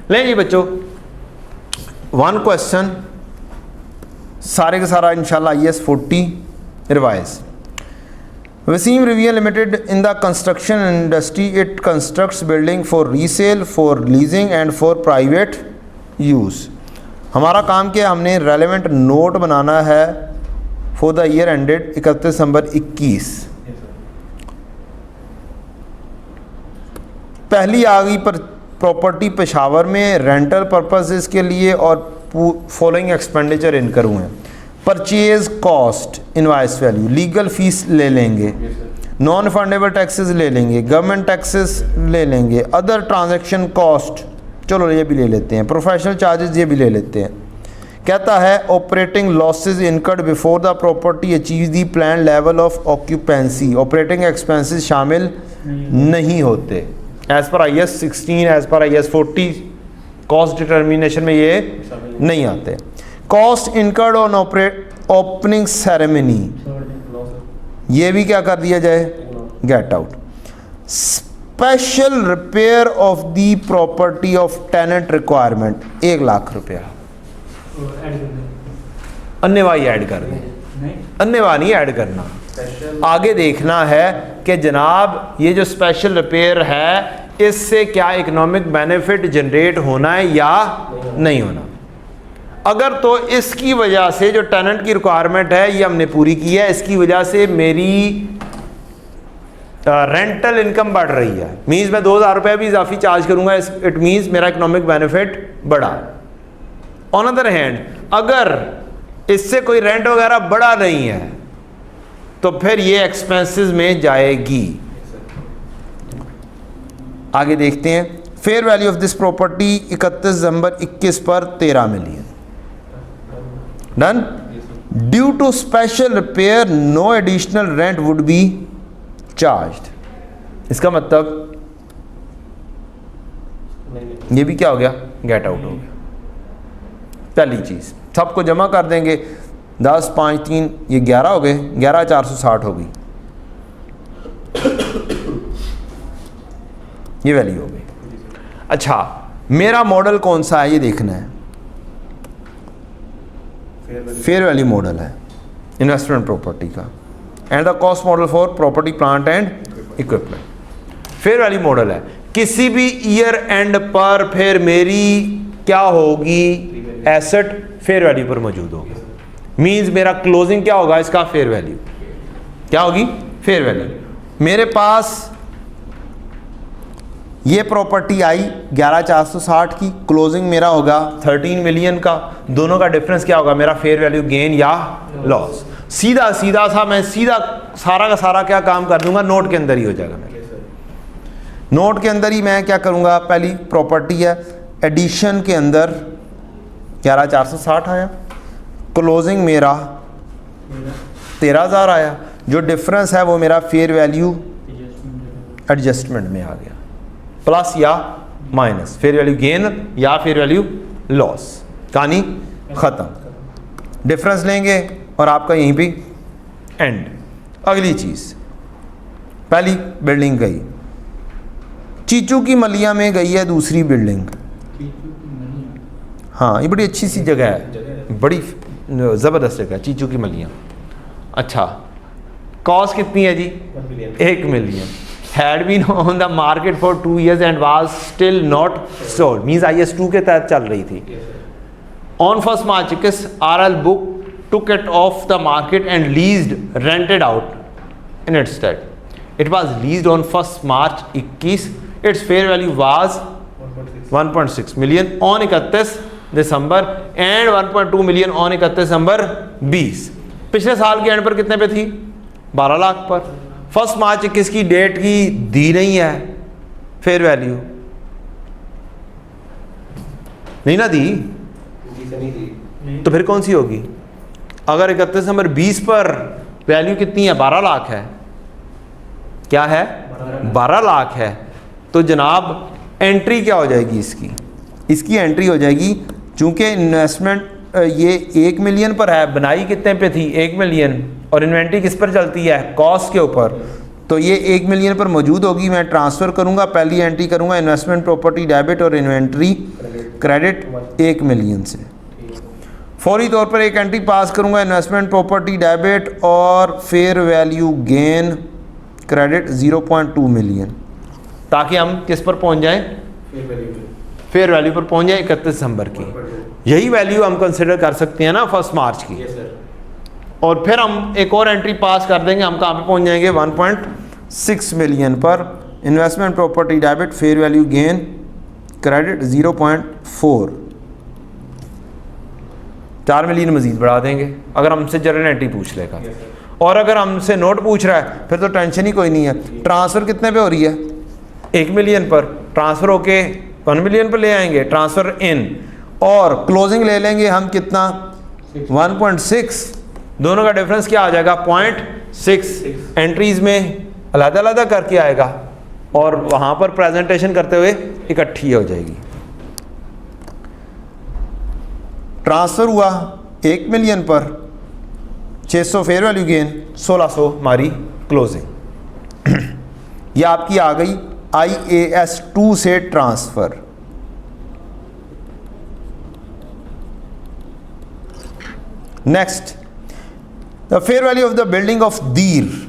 लें जी बच्चों, one question सारे का सारा इंशाल्लाह IAS 40 रिवाइज। वसीम रिविया limited in the construction industry, it constructs building for resale, for leasing and for private use. हमारा काम क्या है, हमने रेलेवेंट नोट बनाना है फॉर द ईयर एंडेड 31 दिसंबर 21। पहली आ गई पर प्रॉपर्टी पेशावर में रेंटल पर्पसेस के लिए और फॉलोइंग एक्सपेंडिचर इनकर हुए हैं। Purchase cost, invoice value, legal fees ले लेंगे, नॉन फंडेबल टैक्सेस ले लेंगे, गवर्नमेंट टैक्सेस ले लेंगे, अदर ट्रांजैक्शन कॉस्ट चलो ये भी ले लेते हैं, प्रोफेशनल चार्जेस ये भी ले लेते हैं। कहता है operating losses incurred before the property achieve the plan level of occupancy, operating expenses शामिल नहीं होते एज पर IAS 16, एज पर IAS 40 कॉस्ट डिटर्मिनेशन में ये नहीं आते। Cost incurred on opening ceremony, ये भी क्या कर दिया जाए, get out. Special repair of the property of tenant requirement 1 lakh रुपया, अन्यवा ही ऐड कर दें, अन्यवा नहीं ऐड करना, आगे देखना है कि जनाब ये जो स्पेशल रिपेयर है इससे क्या इकोनॉमिक बेनिफिट जनरेट होना है या नहीं होना। अगर तो इसकी वजह से जो टेनेंट की रिक्वायरमेंट है ये हमने पूरी की है, इसकी वजह से मेरी रेंटल इनकम बढ़ रही है, मीन्स मैं 2000 रुपये भी इजाफी चार्ज करूंगा, इट मीन्स मेरा इकोनॉमिक बेनिफिट बढ़ा। ऑन अदर हैंड अगर इससे कोई रेंट वगैरह बढ़ा नहीं है तो फिर ये एक्सपेंसेस में जाएगी। आगे देखते हैं, fair value of this property 31 दिसंबर 21 पर 13 million. Done. Due to special repair no additional rent would be charged. इसका मतलब ये भी क्या हो गया, गेट आउट हो गया। पहली चीज सबको जमा कर देंगे, 10 5 3 ये 11 हो गए, 11,460 हो गई, ये वैल्यू हो गई। अच्छा मेरा मॉडल कौन सा है ये देखना है, फेयर वैल्यू मॉडल है इन्वेस्टमेंट प्रॉपर्टी का, and the cost model for property plant and equipment. Fair value model है, किसी भी ईयर एंड पर फिर मेरी क्या होगी, एसेट फेयर वैल्यू पर मौजूद होगी, मींस मेरा क्लोजिंग क्या होगा, इसका फेयर वैल्यू क्या होगी, फेयर वैल्यू। मेरे पास ये प्रॉपर्टी आई 11,460 की, क्लोजिंग मेरा होगा 13 मिलियन का, दोनों का डिफरेंस क्या होगा, मेरा फेयर वैल्यू गेन या लॉस। सीधा सीधा सा मैं सीधा सारा का सारा क्या काम कर दूंगा, नोट के अंदर ही हो जाएगा मेरा। नोट के अंदर ही मैं क्या करूंगा, पहली प्रॉपर्टी है, एडिशन के अंदर 11,460 आया, क्लोजिंग मेरा 13,000 आया, जो डिफरेंस है वो मेरा फेयर वैल्यू एडजस्टमेंट में आ गया, प्लस या माइनस, फेयर वैल्यू गेन या फेयर वैल्यू लॉस, कहानी खत्म। डिफरेंस लेंगे और आपका यहीं पे एंड। अगली चीज, पहली बिल्डिंग गई, चीचू की मलिया में गई है दूसरी बिल्डिंग। हाँ ये बड़ी अच्छी सी जगह है, बड़ी ज़बरदस्त जगह है चीचू की मलिया। अच्छा कॉस्ट कितनी है जी, 1 million. Had been on the market for 2 years and was still not sold, means IAS 2 के तहत चल रही थी। On 1 March RL book took it off the market and leased, rented out in its stead. It was leased on 1 March 21. Its fair value was 1.6 million on 31 December and 1.2 million on 31 December 20। पिछले साल के and पर कितने पे थी, 12 लाख पर। 1 मार्च 21 की date की दी नहीं है फेयर वैल्यू, नहीं ना दी, तो फिर कौन सी होगी। अगर 31 दिसंबर 20 पर वैल्यू कितनी है, 12 लाख है, क्या है 12 लाख है, तो जनाब एंट्री क्या हो जाएगी इसकी, इसकी एंट्री हो जाएगी, चूंकि इन्वेस्टमेंट ये 1 मिलियन पर है, बनाई कितने पे थी 1 मिलियन, और इन्वेंट्री किस पर चलती है, कॉस्ट के ऊपर, तो ये 1 मिलियन पर मौजूद होगी। मैं ट्रांसफ़र करूंगा, पहली एंट्री करूंगा इन्वेस्टमेंट प्रॉपर्टी डेबिट और इन्वेंट्री क्रेडिट 1 मिलियन से। फौरी तौर पर एक एंट्री पास करूंगा, इन्वेस्टमेंट प्रॉपर्टी डेबिट और fair value gain credit 0.2 million, ताकि हम किस पर पहुंच जाएं, फेयर वैल्यू पर पहुंच जाए 31 दिसंबर की। यही वैल्यू हम कंसिडर कर सकते हैं ना 1 मार्च की। और फिर हम एक और एंट्री पास कर देंगे, हम कहाँ पे पहुंच जाएंगे 1.6 मिलियन पर। Investment property debit fair value gain credit 0.4, 4 million मजीद बढ़ा देंगे अगर हमसे जनरल एंट्री पूछ लेगा। और अगर हमसे नोट पूछ रहा है फिर तो टेंशन ही कोई नहीं है। ट्रांसफ़र कितने पे हो रही है, 1 मिलियन पर। ट्रांसफ़र होके 1 मिलियन पर ले आएंगे, ट्रांसफ़र इन, और क्लोजिंग ले लेंगे हम कितना 1.6, दोनों का डिफरेंस क्या आ जाएगा 0.6। एंट्रीज में अलग अलग करके आएगा और वहाँ पर प्रेजेंटेशन करते हुए इकट्ठी हो जाएगी। ट्रांसफ़र हुआ 1 मिलियन पर, 600 फेयर वैल्यू गेन, 1600 हमारी क्लोजिंग। ये आपकी आ गई IAS 2 से transfer. Next, the fair value of the building of दीर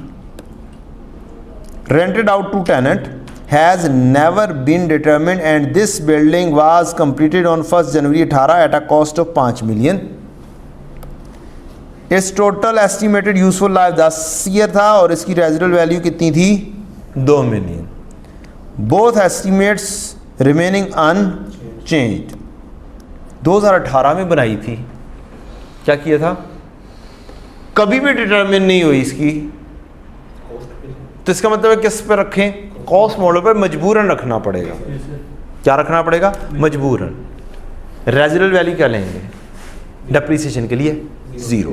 rented out to tenant has never been determined and this building was completed on 1st January 18 at a cost of 5 million. Its total estimated useful life 10 year था और इसकी residual value कितनी थी 2 million. Both estimates remaining unchanged. 2018 में बनाई थी, क्या किया था, कभी भी डिटरमिन नहीं हुई इसकी, तो इसका मतलब है किस पे रखें, कॉस्ट मॉडल पर मजबूरन रखना पड़ेगा। क्या रखना पड़ेगा, मजबूरन। रेजिडुअल वैल्यू क्या लेंगे, डेप्रीसिएशन के लिए 0,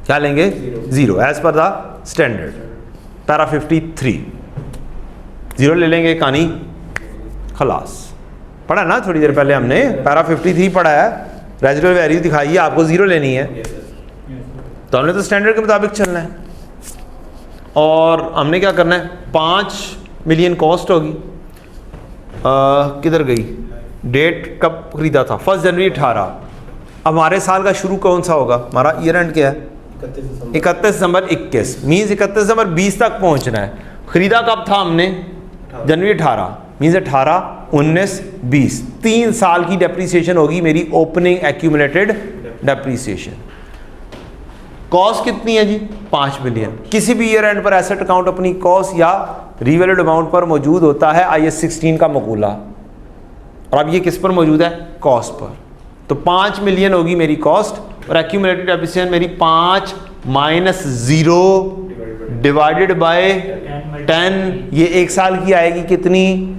क्या लेंगे 0 as per the standard. Para 53 0 ले लेंगे, कहानी खलास। पढ़ा ना थोड़ी देर पहले हमने, पैरा 53 पढ़ा है, रेजिडुअल वैल्यू दिखाइए, आपको 0 लेनी है, तो हमने तो स्टैंडर्ड के मुताबिक चलना है। और हमने क्या करना है, 5 मिलियन कॉस्ट होगी। किधर गई डेट, कब खरीदा था 1 जनवरी 18। अब हमारे साल का शुरू कौन सा होगा, हमारा ईयर एंड क्या है 31 दिसंबर 21, मीन्स 31 दिसंबर 20 तक पहुंचना है। खरीदा कब था हमने, जनवरी 18, मीन्स 18, 19, 20, 3 साल की डेप्रीसिएशन होगी मेरी ओपनिंग एक्यूमुलेटेड डेप्रीसिएशन। कॉस्ट कितनी है जी 5 मिलियन। किसी भी ईयर एंड पर एसेट अकाउंट अपनी कॉस्ट या रीवैल्यूड अमाउंट पर मौजूद होता है IAS 16 का मकूला, और अब ये किस पर मौजूद है, कॉस्ट पर। तो 5 मिलियन होगी मेरी कॉस्ट और एक्यूमुलेटेड डेप्रिसिएशन मेरी 5 माइनस 0 डिवाइडेड बाय 10, ये 1 साल की आएगी कितनी,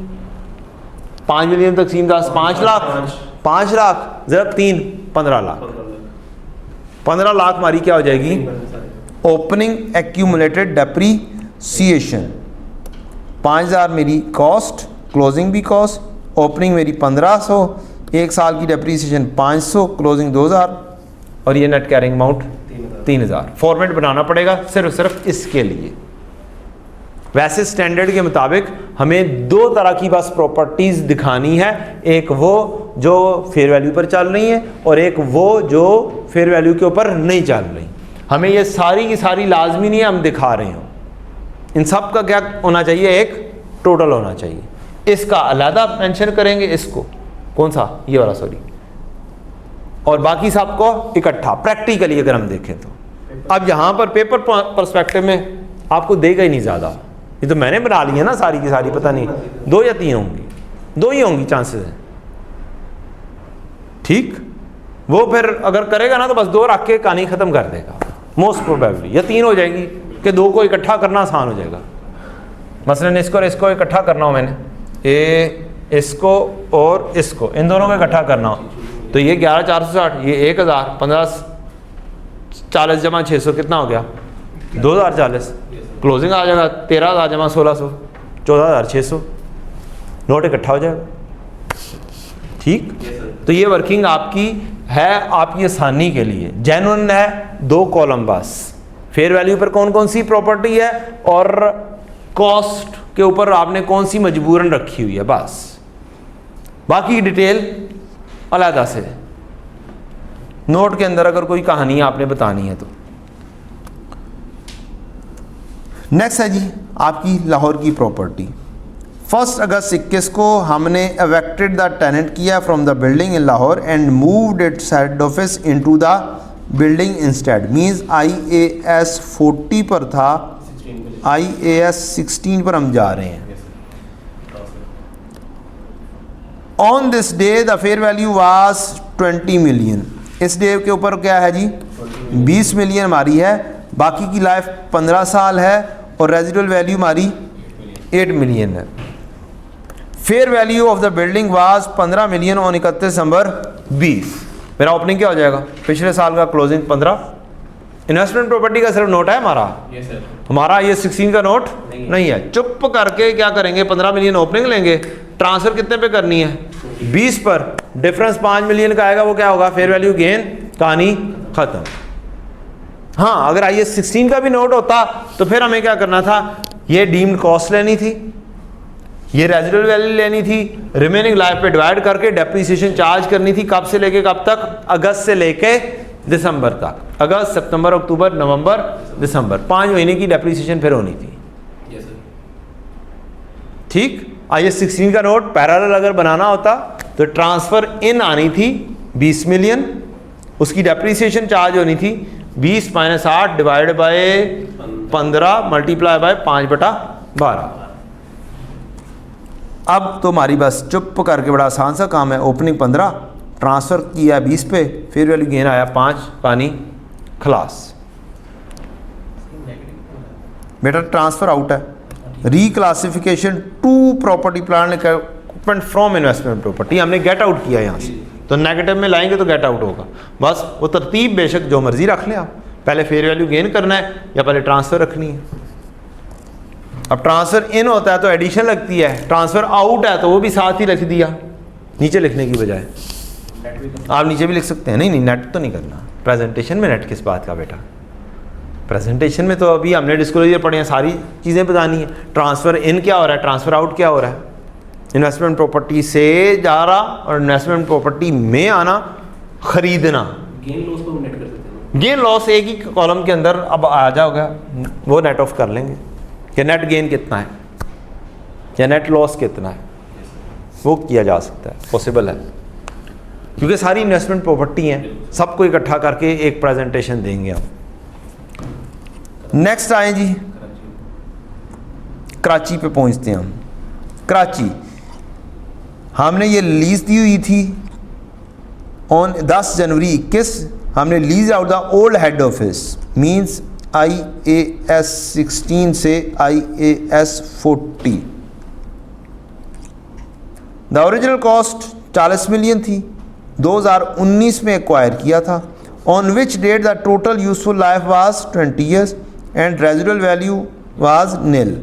5 मिलियन तकसीम 10, 5 लाख, 5 लाख ज़रा 3, 15 लाख। 15 लाख हमारी क्या हो जाएगी, ओपनिंग एक्यूमुलेटेड डेप्रीसिएशन। 5000 मेरी कॉस्ट, क्लोजिंग भी कॉस्ट, ओपनिंग मेरी 1500, 1 साल की डेप्रीसिएशन 500, क्लोजिंग 2000, और ये नेट कैरिंग अमाउंट 3000। फॉर्मेट बनाना पड़ेगा सिर्फ इसके लिए। वैसे स्टैंडर्ड के मुताबिक हमें 2 तरह की बस प्रॉपर्टीज दिखानी है, एक वो जो फेयर वैल्यू पर चल रही है और एक वो जो फेयर वैल्यू के ऊपर नहीं चल रही। हमें ये सारी की सारी लाजमी नहीं है हम दिखा रहे हो, इन सब का क्या होना चाहिए, एक टोटल होना चाहिए। इसका अलहदा मेंशन करेंगे, इसको कौन सा, ये वाला सॉरी, और बाकी सब को इकट्ठा प्रैक्टिकली अगर हम देखें तो। अब यहाँ पर पेपर पर्सपेक्टिव में आपको देगा ही नहीं ज़्यादा, ये तो मैंने बना ली है ना सारी की सारी, पता नहीं 2 या 3 होंगी, 2 ही होंगी चांसेस हैं, ठीक। वो फिर अगर करेगा ना तो बस 2 रख के कहानी ख़त्म कर देगा मोस्ट प्रोबेबली, या 3 हो जाएगी कि 2 को इकट्ठा करना आसान हो जाएगा। मसलन इसको और इसको इकट्ठा करना हो मैंने, इसको और इसको, इन दोनों को इकट्ठा करना हो तो ये 11460, ये 1000, 1540 जमा 600 कितना हो गया 2040, क्लोजिंग आ जाएगा 13000 जमा 1600, 14600, नोट इकट्ठा हो जाएगा, ठीक। तो ये वर्किंग आपकी है, आपकी आसानी के लिए जेन्युइन है। 2 कॉलम बस, फेयर वैल्यू पर कौन कौन सी प्रॉपर्टी है और कॉस्ट के ऊपर आपने कौन सी मजबूरन रखी हुई है, बस बाकी डिटेल अलहदा से नोट के अंदर अगर कोई कहानी आपने बतानी है तो। नेक्स्ट है जी आपकी लाहौर की प्रॉपर्टी। 1 अगस्त 21 को हमने एवेक्टेड द टेनेंट किया from the building in Lahore and moved its head office into the building instead. Means IAS 40 पर था, IAS 16 पर हम जा रहे हैं। On this day the fair value was 20 million. इस डे के ऊपर क्या है जी 20 मिलियन हमारी है, बाकी की लाइफ 15 साल है और रेजिडुअल वैल्यू हमारी 8 मिलियन है। Fair value of the building was 15 million on 31 December 20। मेरा ओपनिंग क्या हो जाएगा, पिछले साल का क्लोजिंग 15। इन्वेस्टमेंट प्रॉपर्टी का सिर्फ नोट है हमारा, हमारा ये 16 का नोट नहीं है। चुप करके क्या करेंगे 15 मिलियन ओपनिंग लेंगे, ट्रांसफर कितने पे करनी है 20 पर, डिफरेंस 5 मिलियन का आएगा, वो क्या होगा फेयर वैल्यू गेन, कहानी खत्म। हाँ अगर IAS 16 का भी नोट होता तो फिर हमें क्या करना था, ये डीम्ड कॉस्ट लेनी थी, ये रेजिडुअल वैल्यू लेनी थी, रिमेनिंग लाइफ पे डिवाइड करके डेप्रिसिएशन चार्ज करनी थी। कब से लेके कब तक, अगस्त से लेके दिसंबर तक, अगस्त सितंबर अक्टूबर नवंबर दिसंबर, 5 महीने की डेप्रिसिएशन फिर होनी थी। ठीक, IAS 16 का नोट पैरेलल अगर बनाना होता तो ट्रांसफर इन आनी थी 20 मिलियन, उसकी डेप्रिसिएशन चार्ज होनी थी 20 - 8 डिवाइड बाय 15 मल्टीप्लाई बाय 5/12। अब तो हमारी बस चुप करके बड़ा आसान सा काम है, ओपनिंग 15 ट्रांसफ़र किया 20 पे, फेयर वैल्यू गेन आया 5, पानी खलास। बेटा ट्रांसफ़र आउट है। Reclassification to property plant equipment from investment property, हमने गेट आउट किया यहाँ से, तो नेगेटिव में लाएंगे तो गेट आउट होगा। बस वो तरतीब बेशक जो मर्जी रख लें आप, पहले फेयर वैल्यू गेन करना है या पहले ट्रांसफ़र रखनी है। अब ट्रांसफ़र इन होता है तो एडिशन लगती है, ट्रांसफ़र आउट है तो वो भी साथ ही लिख दिया नीचे लिखने की बजाय। आप नीचे भी लिख सकते हैं, नहीं नहीं नेट तो नहीं करना, प्रेजेंटेशन में नेट किस बात का बेटा, प्रेजेंटेशन में तो अभी हमने डिस्क्लोजर पढ़े हैं, सारी चीज़ें बतानी है। ट्रांसफ़र इन क्या हो रहा है, ट्रांसफ़र आउट क्या हो रहा है, इन्वेस्टमेंट प्रॉपर्टी से जा रहा और इन्वेस्टमेंट प्रॉपर्टी में आना, खरीदना। गेन लॉस को नेट कर देते हैं, गेन लॉस एक ही कॉलम के अंदर अब आ जाओगा, वो नेट ऑफ कर लेंगे कि नेट गेन कितना है या नेट लॉस कितना है, वो किया जा सकता है, पॉसिबल है, क्योंकि सारी इन्वेस्टमेंट प्रॉपर्टी हैं, सबको इकट्ठा करके एक प्रेजेंटेशन देंगे हम। नेक्स्ट आए जी कराची पे पहुंचते हैं हम। कराची हमने ये लीज दी हुई थी ऑन 10 जनवरी 21, हमने lease out the old head office, means IAS 16 से IAS 40। The original cost 40 million थी, 2019 में एक्वायर किया था। On which date the total useful life was 20 years and residual value was nil.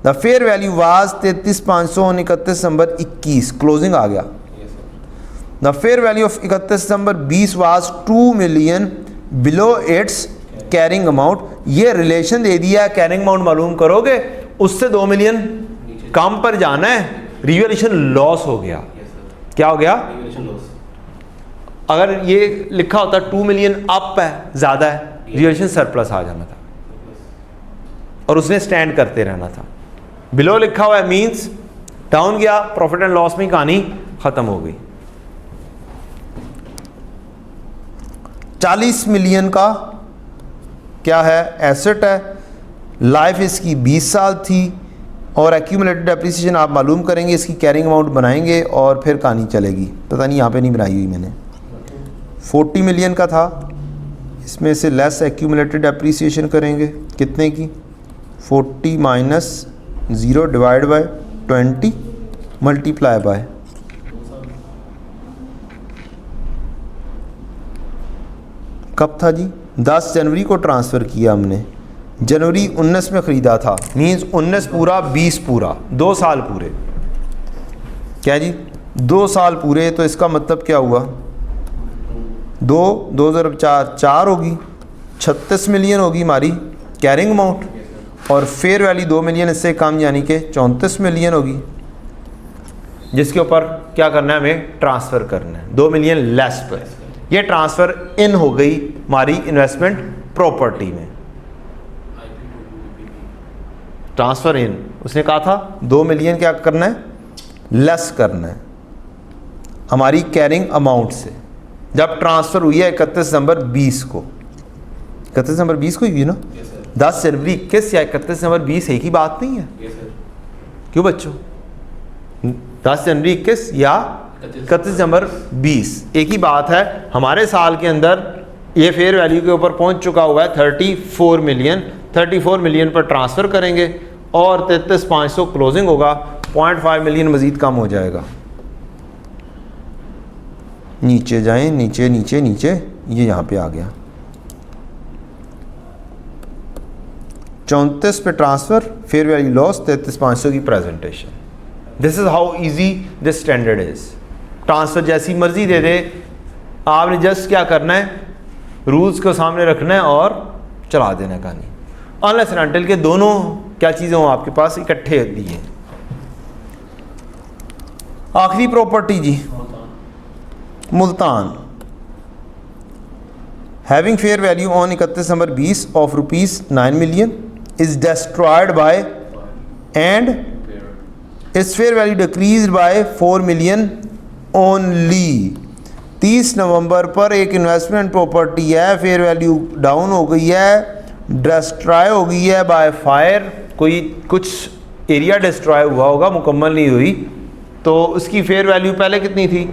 The fair value was 33,500 on 31 December 21, closing आ गया। The fair value of 31 December 20 was 2 million below its carrying amount. ये relation दे दिया, carrying amount मालूम करोगे उससे 2 million कम पर जाना है, रिवैल्यूएशन लॉस हो गया। क्या हो गया, अगर ये लिखा होता 2 मिलियन अप है, ज़्यादा है, रिवैल्यूएशन सरप्लस आ जाना था और उसने स्टैंड करते रहना था। बिलो लिखा हुआ है मींस डाउन गया, प्रॉफिट एंड लॉस में कहानी खत्म हो गई। 40 मिलियन का क्या है, एसेट है, लाइफ इसकी 20 साल थी और एक्यूमुलेटेड डेप्रिसिएशन आप मालूम करेंगे, इसकी कैरिंग अमाउंट बनाएंगे और फिर कहानी चलेगी। पता नहीं यहाँ पे नहीं बनाई हुई मैंने। 40 मिलियन का था, इसमें से लेस एक्यूमुलेटेड डेप्रिसिएशन करेंगे, कितने की, 40 - 0 डिवाइड बाय 20 मल्टीप्लाई बाय, कब था जी, 10 जनवरी को ट्रांसफ़र किया हमने, जनवरी 19 में ख़रीदा था, मींस 19 पूरा 20 पूरा, 2 साल पूरे। क्या जी, 2 साल पूरे, तो इसका मतलब क्या हुआ, 2 ज़रब 4 होगी, 36 मिलियन होगी हमारी कैरिंग अमाउंट और फेयर वैल्यू 2 मिलियन इससे कम यानी कि 34 मिलियन होगी। जिसके ऊपर क्या करना है, हमें ट्रांसफ़र करना है 2 मिलियन लेस पर। ये ट्रांसफ़र इन हो गई हमारी इन्वेस्टमेंट प्रॉपर्टी में, ट्रांसफ़र इन। उसने कहा था 2 मिलियन क्या करना है, लेस करना है हमारी कैरिंग अमाउंट से। जब ट्रांसफ़र हुई है 31 दिसंबर 20 को, 31 दिसंबर 20 को हुई ना, 10 जनवरी 21 या 31 दिसंबर 20 एक ही बात नहीं है। क्यों बच्चों, 10 जनवरी 21 या 31 दिसंबर 20 एक ही बात है। हमारे साल के अंदर ये फेयर वैल्यू के ऊपर पहुंच चुका हुआ है 34 मिलियन। 34 मिलियन पर ट्रांसफ़र करेंगे और 33,500 क्लोजिंग होगा, 0.5 मिलियन मज़ीद कम हो जाएगा। नीचे जाएं, नीचे नीचे नीचे, ये यहाँ पे आ गया 34 पे ट्रांसफ़र, फेयर वैल्यू लॉस 33,500 की presentation. This is how easy this standard is. Transfer जैसी मर्ज़ी दे दे, आपने जस्ट क्या करना है, रूल्स को सामने रखना है और चला देना कहानी। अनलेस एंड अनटिल के दोनों क्या चीज़ें हों आपके पास इकट्ठे दिए। आखिरी प्रॉपर्टी जी, Multan. Having fair value on 31 December 20 of ₹9 million is destroyed by and its fair value decreased by 4 million only। 30 नवंबर पर एक इन्वेस्टमेंट प्रॉपर्टी है, फेयर वैल्यू डाउन हो गई है, डिस्ट्रॉय हो गई है बाय फायर। कोई कुछ एरिया डिस्ट्रॉय हुआ होगा, मुकम्मल नहीं हुई, तो उसकी फेयर वैल्यू पहले कितनी थी,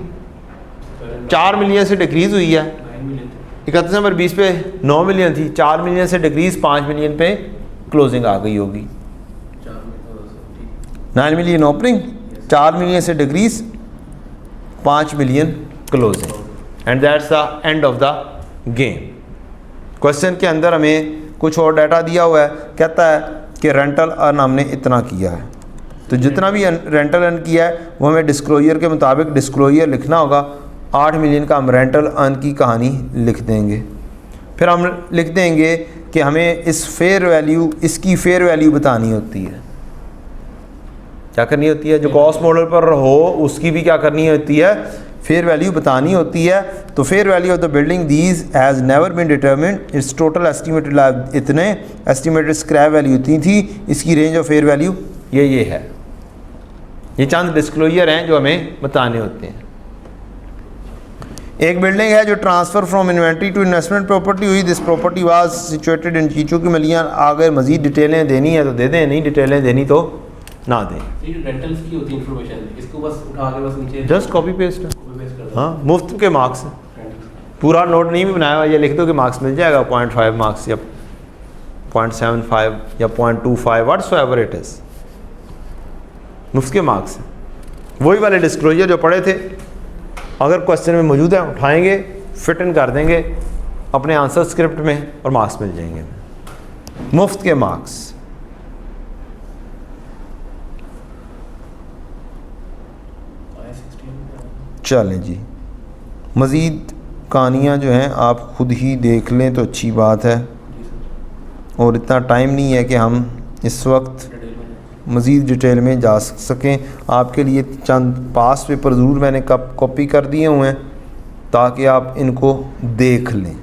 4 मिलियन से डिक्रीज़ हुई है। 31 नवंबर 20 पे 9 मिलियन थी, 4 मिलियन से डिक्रीज़ 5 मिलियन पे क्लोजिंग आ गई होगी। 9 मिलियन ओपनिंग, 4 मिलियन से decrease, 5 million closing, and that's the end of the game. Question के अंदर हमें कुछ और डाटा दिया हुआ है, कहता है कि रेंटल अर्न हमने इतना किया है, तो जितना भी रेंटल अर्न किया है वो हमें डिस्क्लोजर के मुताबिक डिस्क्लोजर लिखना होगा। 8 मिलियन का हम रेंटल अर्न की कहानी लिख देंगे। फिर हम लिख देंगे कि हमें इस फेयर वैल्यू, इसकी फेयर वैल्यू बतानी होती है। क्या करनी होती है, जो कॉस्ट मॉडल पर हो उसकी भी क्या करनी होती है, फेयर वैल्यू बतानी होती है। तो fair value of the building these has never been determined, it's total estimated इतने, एस्टिमेटेड स्क्रैप वैल्यू इतनी थी, इसकी रेंज ऑफ फेयर वैल्यू ये है। ये चंद डिस्क्लोजर हैं जो हमें बताने होते हैं। एक बिल्डिंग है जो transfer from inventory to investment property हुई, this property was situated in चीचों की मलियाँ। अगर मज़ीद डिटेलें देनी है तो दे दें, नहीं डिटेलें देनी तो ना दें। रेंटल्स की होती है इंफॉर्मेशन, इसको बस उठा के बस नीचे जस्ट कॉपी पेस्ट है, कर दो। हाँ, मुफ्त के मार्क्स हैं, पूरा नोट नहीं भी बनाया हुआ, ये लिख दो कि मार्क्स मिल जाएगा, 0.5 मार्क्स या 0.75 या 0.25 व्हाट्सएवर इट इज़, मुफ्त के मार्क्स हैं। वही वाले डिस्क्लोजर जो पढ़े थे, अगर क्वेश्चन में मौजूद है उठाएंगे, फिट इन कर देंगे अपने आंसर स्क्रिप्ट में और मार्क्स मिल जाएंगे, मुफ्त के मार्क्स। चलें जी, मज़ीद कहानियाँ जो हैं आप खुद ही देख लें तो अच्छी बात है, और इतना टाइम नहीं है कि हम इस वक्त मज़ीद डिटेल में जा सकें। आपके लिए चंद पास पेपर ज़रूर मैंने कॉपी कर दिए हुए हैं ताकि आप इनको देख लें।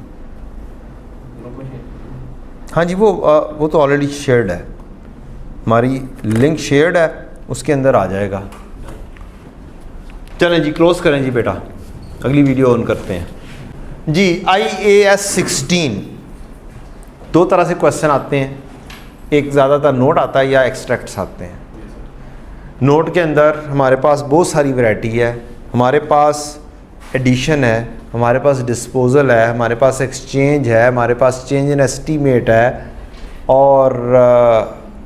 हाँ जी, वो तो ऑलरेडी शेयर्ड है, हमारी लिंक शेयर्ड है, उसके अंदर आ जाएगा। चलें जी, क्लोज़ करें जी बेटा, अगली वीडियो ऑन करते हैं जी। IAS 16 दो तरह से क्वेश्चन आते हैं, एक ज़्यादातर नोट आता है या एक्सट्रैक्ट्स आते हैं। नोट के अंदर हमारे पास बहुत सारी वैरायटी है, हमारे पास एडिशन है, हमारे पास डिस्पोजल है, हमारे पास एक्सचेंज है, हमारे पास चेंज इन एस्टीमेट है और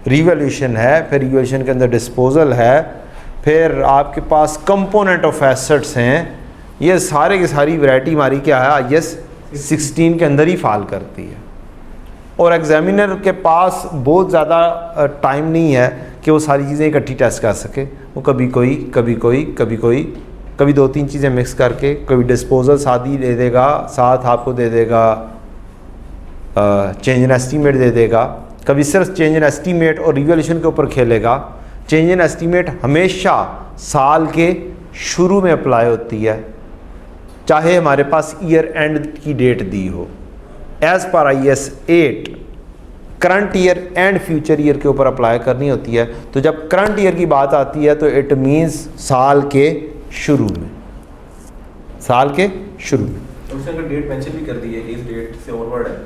रिवैल्यूएशन है, फिर रिवैल्यूएशन के अंदर डिस्पोजल है, फिर आपके पास कंपोनेंट ऑफ एसेट्स हैं। ये सारे की सारी वैरायटी हमारी क्या है, IAS 16 के अंदर ही फॉल करती है। और एग्जामिनर के पास बहुत ज़्यादा टाइम नहीं है कि वो सारी चीज़ें इकट्ठी टेस्ट कर सके। वो कभी 2-3 चीज़ें मिक्स करके, कभी डिस्पोजल साथ ही दे देगा, साथ आपको दे देगा चेंज इन एस्टीमेट दे देगा, कभी सिर्फ चेंज इन एस्टीमेट और रिवैल्यूएशन के ऊपर खेलेगा, चेंज इन एस्टीमेट हमेशा साल के शुरू में अप्लाई होती है, चाहे हमारे पास ईयर एंड की डेट दी हो। एज पर IAS 8 current year end future year के ऊपर अप्लाई करनी होती है। तो जब करंट ईयर की बात आती है तो इट मीन्स साल के शुरू में, साल के शुरू में। तो उसने अगर डेट मेंशन भी कर दी है, इस डेट से ऑनवर्ड है,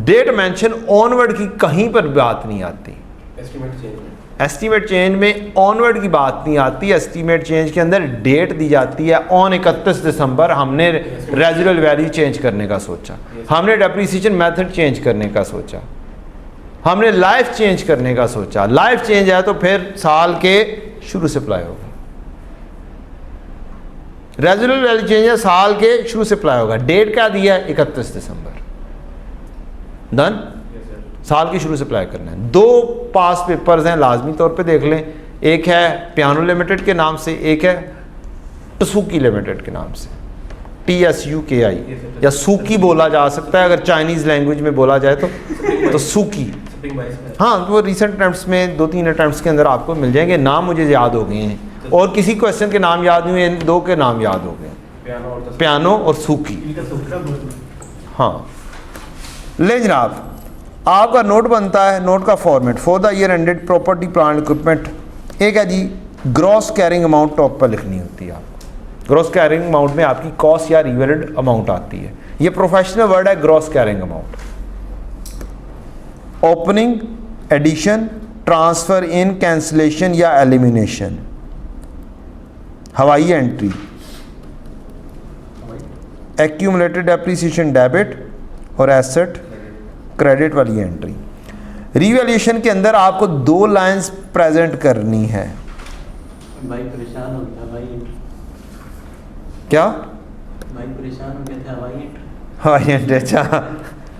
डेट मेंशन ऑनवर्ड की कहीं पर बात नहीं आती। एस्टीमेट चेंज में एस्टीमेट चेंज में ऑनवर्ड की बात नहीं आती। एस्टीमेट चेंज के अंदर डेट दी जाती है ऑन 31 दिसंबर हमने रेजिडुअल वैल्यू चेंज करने का सोचा, हमने डेप्रिसिएशन मेथड चेंज करने का सोचा, हमने लाइफ चेंज करने का सोचा। लाइफ चेंज है तो फिर साल के शुरू से अप्लाई होगा। रेजिडुअल वैल्यू चेंज है, साल के शुरू से अप्लाई होगा। डेट क्या दिया है? 31 दिसंबर। डन। साल के शुरू से अप्लाई करना है। 2 पास पेपर्स हैं, लाजमी तौर पे देख लें। एक है पियानो लिमिटेड के नाम से, एक है टसूकी लिमिटेड के नाम से, TSUKI या सूकी बोला जा सकता है अगर चाइनीज़ लैंग्वेज में बोला जाए तो सूकी। हाँ, वो रिसेंट अटैम्प्ट्स में 2-3 अटैम्प्ट्स के अंदर आपको मिल जाएंगे। नाम मुझे याद हो गए हैं और किसी क्वेश्चन के नाम याद नहीं हुए, इन 2 के नाम याद हो गए, पियानो और सूकी। हाँ ले जनाब, आपका नोट बनता है। नोट का format for the year ended property plant equipment, एक है जी ग्रॉस कैरिंग अमाउंट टॉप पर लिखनी होती है आपको। ग्रॉस कैरिंग अमाउंट में आपकी कॉस्ट या रिवेल्ड अमाउंट आती है। ये प्रोफेशनल वर्ड है gross carrying amount. Opening, addition, transfer in, cancellation या एलिमिनेशन, हवाई एंट्री, एक्यूमुलेटेड डेप्रिसिएशन डेबिट और एसेट क्रेडिट वाली एंट्री। रिवैल्यूएशन के अंदर आपको 2 लाइंस प्रेजेंट करनी है। भाई परेशान हो गया भाई, क्या भाई परेशान हो गया था हवाई एंट्री। हवाई एंट्री, अच्छा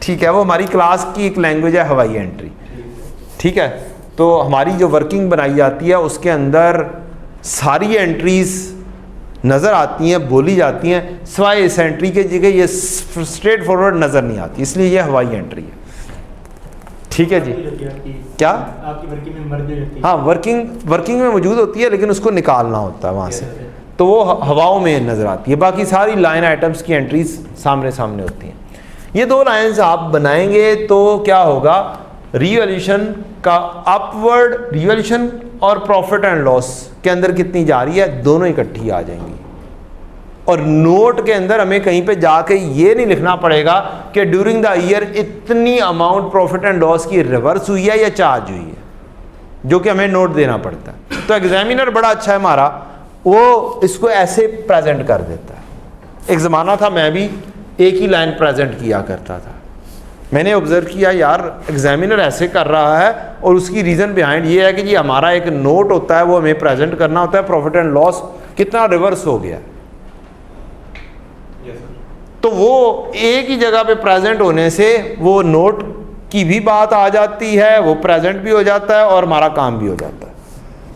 ठीक है, वो हमारी क्लास की एक लैंग्वेज है हवाई एंट्री। ठीक है, तो हमारी जो वर्किंग बनाई जाती है उसके अंदर सारी एंट्रीज नज़र आती हैं, बोली जाती हैं, सिवाय इस एंट्री के जगह ये स्ट्रेट फॉरवर्ड नज़र नहीं आती, इसलिए ये हवाई एंट्री है। ठीक है जी, क्या आपकी वर्किंग में मर्ज रहती है? हाँ, वर्किंग में मौजूद होती है लेकिन उसको निकालना होता है वहाँ से, तो वो हवाओं में नज़र आती है। बाकी सारी लाइन आइटम्स की एंट्रीज सामने सामने होती हैं। ये 2 लाइन्स आप बनाएंगे तो क्या होगा, रिवैल्यूएशन का अपवर्ड, रिवैल्यूएशन और प्रॉफिट एंड लॉस के अंदर कितनी जा रही है, दोनों इकट्ठी आ जाएंगी। और नोट के अंदर हमें कहीं पे जाके ये नहीं लिखना पड़ेगा कि ड्यूरिंग द ईयर इतनी अमाउंट प्रॉफिट एंड लॉस की रिवर्स हुई है या चार्ज हुई है, जो कि हमें नोट देना पड़ता है। तो एग्जामिनर बड़ा अच्छा है हमारा, वो इसको ऐसे प्रेजेंट कर देता है। एक ज़माना था मैं भी एक ही लाइन प्रेजेंट किया करता था। मैंने ऑब्जर्व किया यार एग्जामिनर ऐसे कर रहा है और उसकी रीज़न बिहाइंड ये है कि जी हमारा एक नोट होता है वो हमें प्रेजेंट करना होता है, प्रॉफिट एंड लॉस कितना रिवर्स हो गया। तो वो एक ही जगह पे प्रेजेंट होने से वो नोट की भी बात आ जाती है, वो प्रेजेंट भी हो जाता है और हमारा काम भी हो जाता है।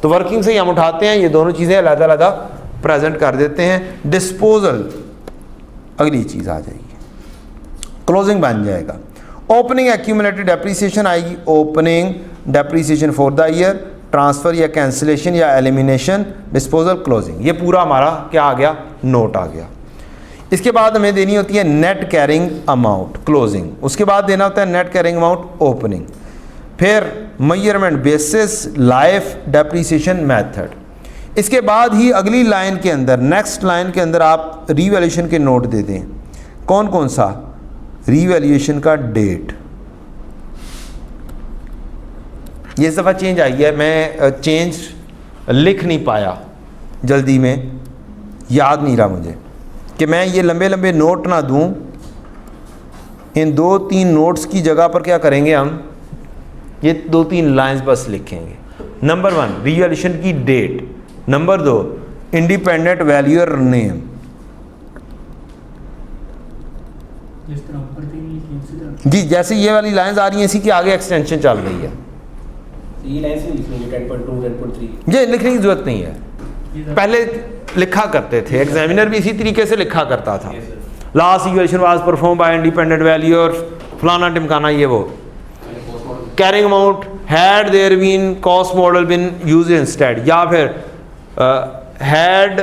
तो वर्किंग से ही हम उठाते हैं, ये दोनों चीज़ें अलग-अलग प्रेजेंट कर देते हैं। डिस्पोजल अगली चीज़ आ जाएगी, क्लोजिंग बन जाएगा। ओपनिंग एक्यूमुलेटेड डेप्रिसिएशन आएगी, opening depreciation for the year, transfer या कैंसिलेशन या एलिमिनेशन, डिस्पोजल, क्लोजिंग। ये पूरा हमारा क्या आ गया, नोट आ गया। इसके बाद हमें देनी होती है नेट कैरिंग अमाउंट, क्लोजिंग। उसके बाद देना होता है नेट कैरिंग अमाउंट, ओपनिंग। फिर measurement basis, life, depreciation method. इसके बाद ही अगली लाइन के अंदर, नेक्स्ट लाइन के अंदर आप रीवैल्यूएशन के नोट दे दें। कौन कौन सा, रीवैल्यूएशन का डेट। ये इस दफ़ा चेंज आई है, मैं चेंज लिख नहीं पाया जल्दी में, याद नहीं रहा मुझे कि मैं ये लंबे लंबे नोट ना दूं। इन 2-3 नोट्स की जगह पर क्या करेंगे हम, ये 2-3 लाइंस बस लिखेंगे। नंबर 1 रीवैल्यूएशन की date, number 2 independent valuer name. जी जैसे ये वाली लाइंस आ रही हैं इसी की आगे एक्सटेंशन चल रही है, ये लाइन से लिखनी है 10.2 10.3 ये लिखने की जरूरत नहीं है, पहले लिखा करते थे, एग्जामिनर भी इसी तरीके से लिखा करता था। Last evaluation was perform by independent valuer, फलाना टिमकाना, ये वो। Carrying amount had there been cost model been use instead, या फिर had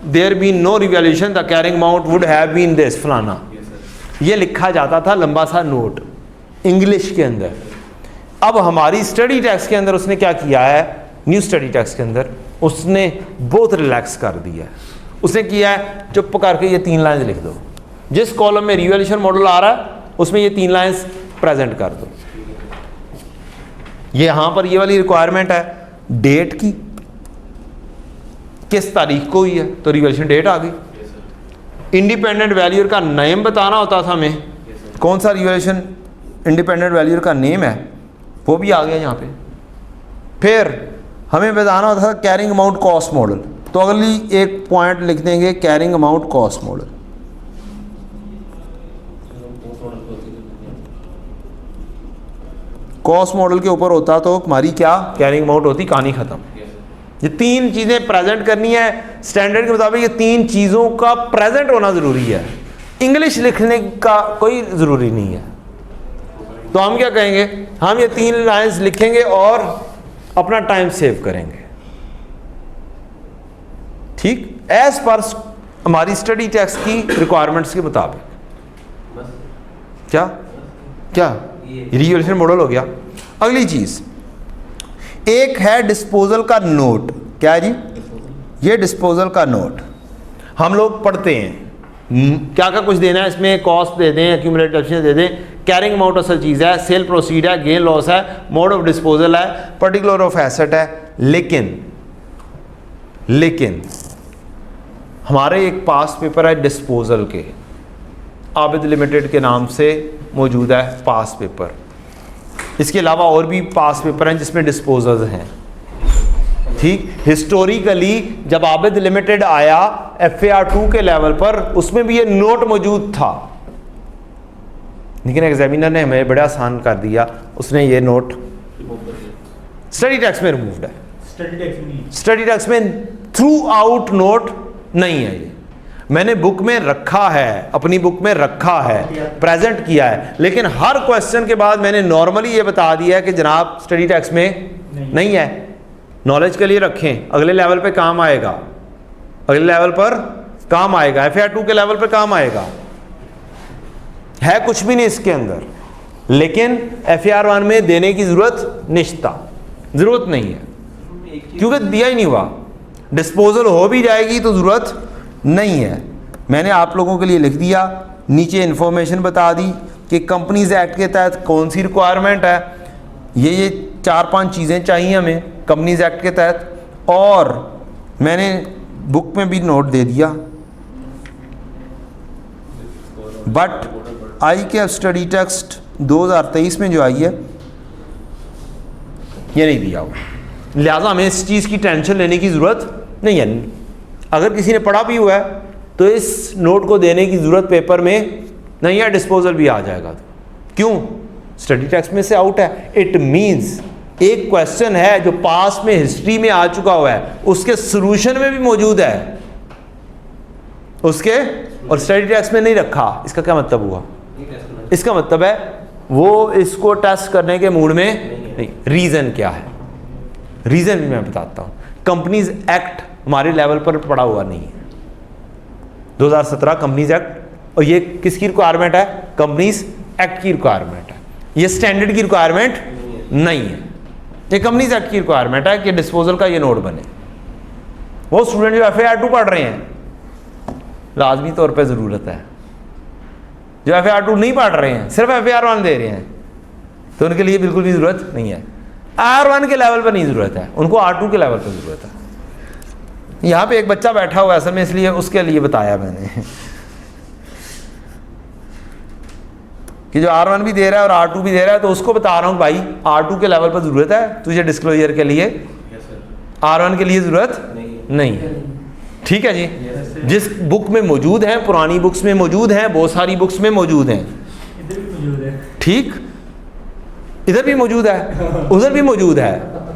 there been no revaluation the carrying amount would have been this फलाना। ये लिखा जाता था लंबा सा नोट इंग्लिश के अंदर। अब हमारी स्टडी टेक्स्ट के अंदर उसने क्या किया है, न्यू स्टडी टेक्स्ट के अंदर उसने बहुत रिलैक्स कर दिया है। उसने किया है चुप करके ये 3 लाइन्स लिख दो, जिस कॉलम में रिवैल्यूएशन मॉडल आ रहा है उसमें ये 3 लाइन्स प्रेजेंट कर दो। ये यहां पर ये वाली रिक्वायरमेंट है डेट की, किस तारीख को हुई है तो रिवैल्यूएशन डेट आ गई। इंडिपेंडेंट वैल्यूअर का नेम बताना होता था हमें, कौन सा रिवैल्यूएशन इंडिपेंडेंट वैल्यूअर का नेम है वो भी आ गया यहाँ पे। फिर हमें बताना होता था कैरिंग अमाउंट कॉस्ट मॉडल, तो अगली एक पॉइंट लिख देंगे carrying amount cost model. Cost model के ऊपर होता तो हमारी क्या कैरिंग अमाउंट होती, कहानी खत्म। ये 3 चीजें प्रेजेंट करनी है स्टैंडर्ड के मुताबिक। ये 3 चीजों का प्रेजेंट होना जरूरी है, इंग्लिश लिखने का कोई जरूरी नहीं है। तो हम क्या कहेंगे, हम ये 3 लाइंस लिखेंगे और अपना टाइम सेव करेंगे, ठीक, एज पर हमारी स्टडी टेक्स्ट की रिक्वायरमेंट्स के मुताबिक। क्या क्या रिवैल्यूएशन मॉडल हो गया। अगली चीज एक है डिस्पोजल का नोट। क्या जी, ये डिस्पोजल का नोट हम लोग पढ़ते हैं, क्या क्या कुछ देना है इसमें, कॉस्ट दे दें, एक्यूमुलेटेड एफिशिएंसी दे दें, कैरिंग अमाउंट असल चीज़ है, सेल प्रोसीड है, गेन लॉस है, मोड ऑफ डिस्पोजल है, पर्टिकुलर ऑफ एसेट है। लेकिन हमारे एक पास पेपर है डिस्पोजल के, आबिद लिमिटेड के नाम से मौजूद है पास पेपर। इसके अलावा और भी पास पेपर हैं जिसमें डिस्पोजल्स हैं, ठीक। हिस्टोरिकली जब आबिद लिमिटेड आया FAR 2 के लेवल पर, उसमें भी ये नोट मौजूद था, लेकिन एग्जामिनर ने हमें बड़ा आसान कर दिया, उसने ये नोट स्टडी टेक्स्ट में रिमूव्ड है। स्टडी टेक्स्ट में थ्रू आउट नोट नहीं है, ये मैंने बुक में रखा है, अपनी बुक में रखा है, प्रेजेंट किया है, लेकिन हर क्वेश्चन के बाद मैंने नॉर्मली ये बता दिया है कि जनाब स्टडी टेक्स्ट में नहीं है, नॉलेज के लिए रखें, अगले लेवल पे काम आएगा, अगले लेवल पर काम आएगा, FAR 2 के लेवल पे काम आएगा। है कुछ भी नहीं इसके अंदर, लेकिन FAR 1 में देने की जरूरत जरूरत नहीं है, क्योंकि दिया ही नहीं हुआ। डिस्पोजल हो भी जाएगी तो जरूरत नहीं है। मैंने आप लोगों के लिए लिख दिया, नीचे इन्फॉर्मेशन बता दी कि कंपनीज एक्ट के तहत कौन सी रिक्वायरमेंट है, ये 4-5 चीज़ें चाहिए हमें कंपनीज एक्ट के तहत, और मैंने बुक में भी नोट दे दिया। बट आई के स्टडी टेक्स्ट 2023 में जो आई है ये नहीं दिया हुआ, लिहाजा हमें इस चीज़ की टेंशन लेने की ज़रूरत नहीं है। अगर किसी ने पढ़ा भी हुआ है तो इस नोट को देने की ज़रूरत पेपर में नहीं है, डिस्पोजल भी आ जाएगा। क्यों, स्टडी टेक्स्ट में से आउट है। इट मीन्स एक क्वेश्चन है जो पास में हिस्ट्री में आ चुका हुआ है, उसके सॉल्यूशन में भी मौजूद है उसके, और स्टडी टेक्स्ट में नहीं रखा। इसका क्या मतलब हुआ, इसका मतलब है वो इसको टेस्ट करने के मूड में नहीं। रीज़न क्या है, रीज़न भी मैं बताता हूँ। कंपनीज एक्ट हमारे लेवल पर पड़ा हुआ नहीं है, 2017 कंपनीज एक्ट, और ये किसकी रिक्वायरमेंट है, कंपनीज एक्ट की रिक्वायरमेंट है, ये स्टैंडर्ड की रिक्वायरमेंट नहीं है, ये कंपनीज एक्ट की रिक्वायरमेंट है कि डिस्पोजल का ये नोट बने। वो स्टूडेंट जो FAR 2 पढ़ रहे हैं लाजमी तौर पे ज़रूरत है, जो FAR 2 नहीं पढ़ रहे हैं सिर्फ FAR 1 दे रहे हैं तो उनके लिए बिल्कुल भी ज़रूरत नहीं है। R1 के लेवल पर नहीं ज़रूरत है, उनको R2 के लेवल पर ज़रूरत है। यहाँ पे एक बच्चा बैठा हुआ है असल में, इसलिए उसके लिए बताया मैंने कि जो R1 भी दे रहा है और R2 भी दे रहा है, तो उसको बता रहा हूँ भाई R2 के लेवल पर ज़रूरत है तुझे डिस्क्लोजर के लिए, R1 के लिए ज़रूरत नहीं है, ठीक है जी। जिस बुक में मौजूद है, पुरानी बुक्स में मौजूद है, बहुत सारी बुक्स में मौजूद हैं, ठीक, इधर भी मौजूद है, उधर भी मौजूद है,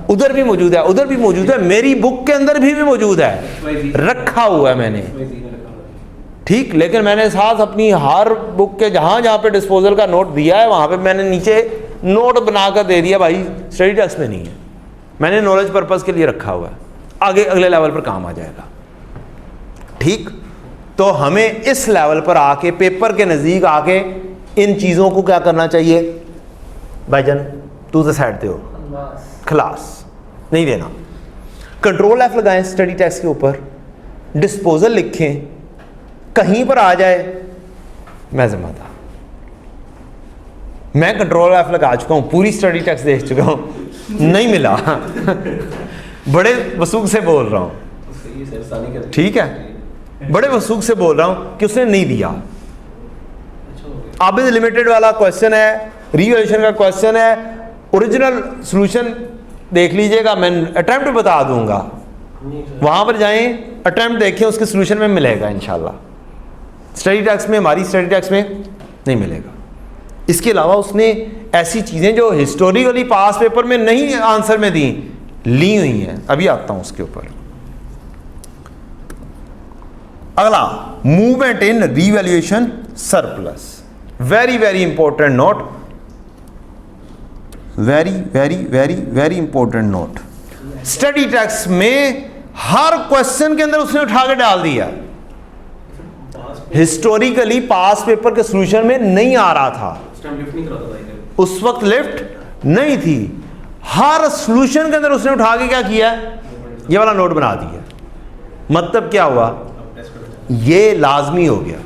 उधर भी मौजूद है, उधर भी मौजूद है, मेरी बुक के अंदर भी मौजूद है, रखा हुआ है मैंने, ठीक। लेकिन मैंने साथ अपनी हर बुक के जहाँ जहाँ पे डिस्पोजल का नोट दिया है वहाँ पे मैंने नीचे नोट बनाकर दे दिया भाई, स्टडी टेक्स्ट में नहीं है, मैंने नॉलेज पर्पस के लिए रखा हुआ है, आगे अगले लेवल पर काम आ जाएगा। ठीक, तो हमें इस लेवल पर आके, पेपर के नज़दीक आके इन चीज़ों को क्या करना चाहिए भाईजान, तू तो साइड पे हो, खलास नहीं देना। कंट्रोल F लगाएं स्टडी टेक्स्ट के ऊपर, डिस्पोजल लिखें, कहीं पर आ जाए मैं जिम्मेदार। मैं कंट्रोल F लगा चुका हूं, पूरी स्टडी टेक्स्ट देख चुका हूं, नहीं मिला बड़े वसूख से बोल रहा हूं, सही है सर, सानी कर ठीक है, बड़े वसूख से बोल रहा हूं कि उसने नहीं दिया। अच्छा हो गया। अब लिमिटेड वाला क्वेश्चन है, रिवैल्यूएशन का क्वेश्चन है, ओरिजिनल सॉल्यूशन देख लीजिएगा, मैं अटेम्प्ट बता दूंगा, नहीं सर, वहां पर जाएं, अटेम्प्ट देखें, उसके सॉल्यूशन में मिलेगा इंशाल्लाह। स्टडी टेक्स्ट में, हमारी स्टडी टेक्स्ट में नहीं मिलेगा। इसके अलावा उसने ऐसी चीज़ें जो हिस्टोरिकली पास पेपर में नहीं आंसर में दी, ली हुई हैं, अभी आता हूं उसके ऊपर। अगला, movement in revaluation surplus, very very important note, very very very very important note. Study text में हर क्वेश्चन के अंदर उसने उठा के डाल दिया, हिस्टोरिकली पास पेपर के सॉल्यूशन में नहीं आ रहा था, उस टाइम लिफ्ट नहीं कराता था इधर। उस वक्त लिफ्ट नहीं थी, हर सॉल्यूशन के अंदर उसने उठा के क्या किया, ये वाला नोट बना दिया। मतलब क्या हुआ, अब टेस्ट करते हैं। ये लाजमी हो गया।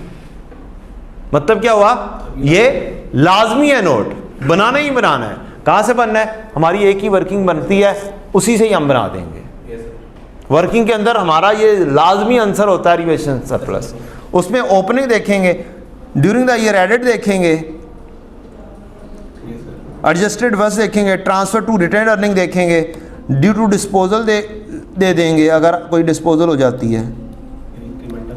मतलब क्या हुआ, ये लाजमी है, नोट बनाना ही बनाना है। कहां से बनना है, हमारी एक ही वर्किंग बनती है, उसी से ही हम बना देंगे। Yes sir. वर्किंग के अंदर हमारा ये लाजमी आंसर होता है रिवैल्यूएशन सरप्लस। उसमें ओपनिंग देखेंगे, ड्यूरिंग द ईयर एडेड देखेंगे, यस सर। एडजस्टेड वर्स देखेंगे, ट्रांसफर टू रिटेन अर्निंग देखेंगे, ड्यू टू डिस्पोजल दे देंगे अगर कोई डिस्पोजल हो जाती है। इंक्रीमेंटल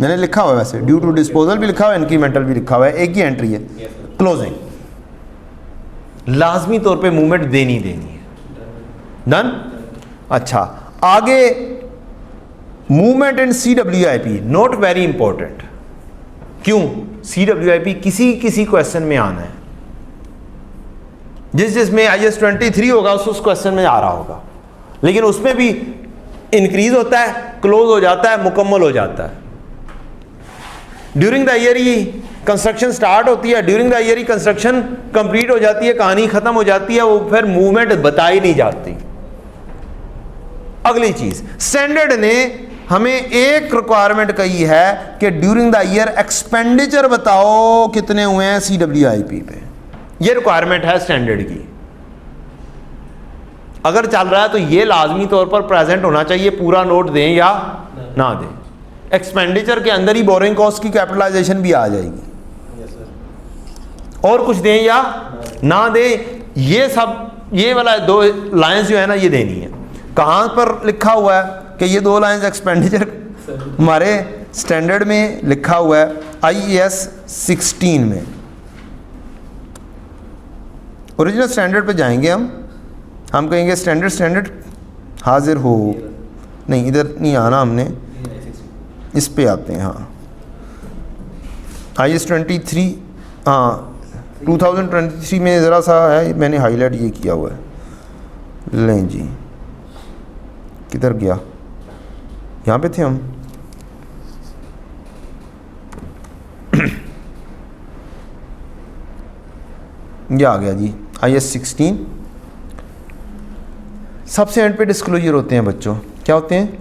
मैंने लिखा हुआ है वैसे, ड्यू टू डिस्पोजल भी लिखा हुआ है, इंक्रीमेंटल भी लिखा हुआ है, एक ही एंट्री है। Yes sir. क्लोजिंग लाजमी तौर पे मूवमेंट देनी देनी है। डन। अच्छा, आगे movement in CWIP, note very important. क्यों, CWIP किसी किसी क्वेश्चन में आना है, जिसमें IS 23 होगा उस क्वेश्चन में आ रहा होगा, लेकिन उसमें भी इंक्रीज होता है, क्लोज हो जाता है, मुकम्मल हो जाता है। During the year he construction start होती है, during the year he construction complete हो जाती है, कहानी खत्म हो जाती है, वो फिर मूवमेंट बताई नहीं जाती। अगली चीज, स्टैंडर्ड ने हमें एक रिक्वायरमेंट कही है कि ड्यूरिंग द ईयर एक्सपेंडिचर बताओ कितने हुए हैं CWIP पे। ये रिक्वायरमेंट है स्टैंडर्ड की। अगर चल रहा है तो ये लाजमी तौर पर प्रेजेंट होना चाहिए, पूरा नोट दें या ना दें। एक्सपेंडिचर के अंदर ही बोरिंग कॉस्ट की कैपिटलाइजेशन भी आ जाएगी, यस सर। और कुछ दें या ना दें, ये सब, ये वाला दो लाइंस जो है ना, ये देनी है। कहाँ पर लिखा हुआ है कि ये दो लाइंस एक्सपेंडिचर, हमारे स्टैंडर्ड में लिखा हुआ है IAS 16 में। ओरिजिनल स्टैंडर्ड पे जाएंगे हम कहेंगे स्टैंडर्ड हाजिर हो, नहीं इधर नहीं आना हमने, इस पे आते हैं। हाँ, IAS 23, हाँ 2023 में ज़रा सा है, मैंने हाईलाइट ये किया हुआ है। लें जी, किधर गया, यहाँ पे थे हम। ये आ गया जी IAS 16। सबसे एंड पे डिस्क्लोजर होते हैं बच्चों, क्या होते हैं,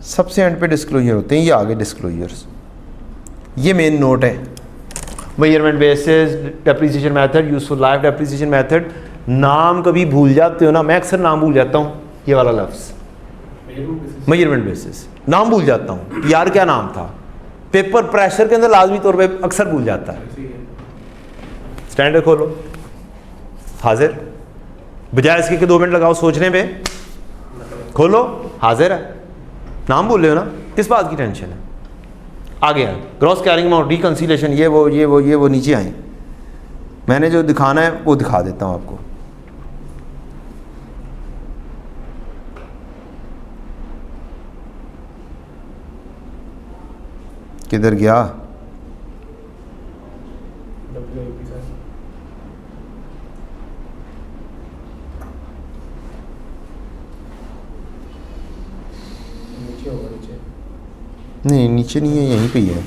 सबसे एंड पे डिस्क्लोजर होते हैं। ये आगे डिस्क्लोजर्स, ये मेन नोट है। Measurement basis, depreciation method, useful life depreciation method. नाम कभी भूल जाते हो ना, मैं अक्सर नाम भूल जाता हूँ, ये वाला लफ्ज़ मेजरमेंट बेसिस, नाम भूल जाता हूँ यार, क्या नाम था। पेपर प्रेशर के अंदर लाजमी तौर पे अक्सर भूल जाता है। स्टैंडर्ड खोलो, हाजिर, बजाय इसके कि 2 मिनट लगाओ सोचने पे, खोलो, हाजिर है। नाम भूल रहे हो ना, किस बात की टेंशन है। आगे है ग्रॉस कैरिंग अमाउंट, रिकंसिलेशन, ये वो नीचे आए। मैंने जो दिखाना है वो दिखा देता हूँ आपको। किधर गया, नहीं नीचे नहीं है, यहीं पे ही है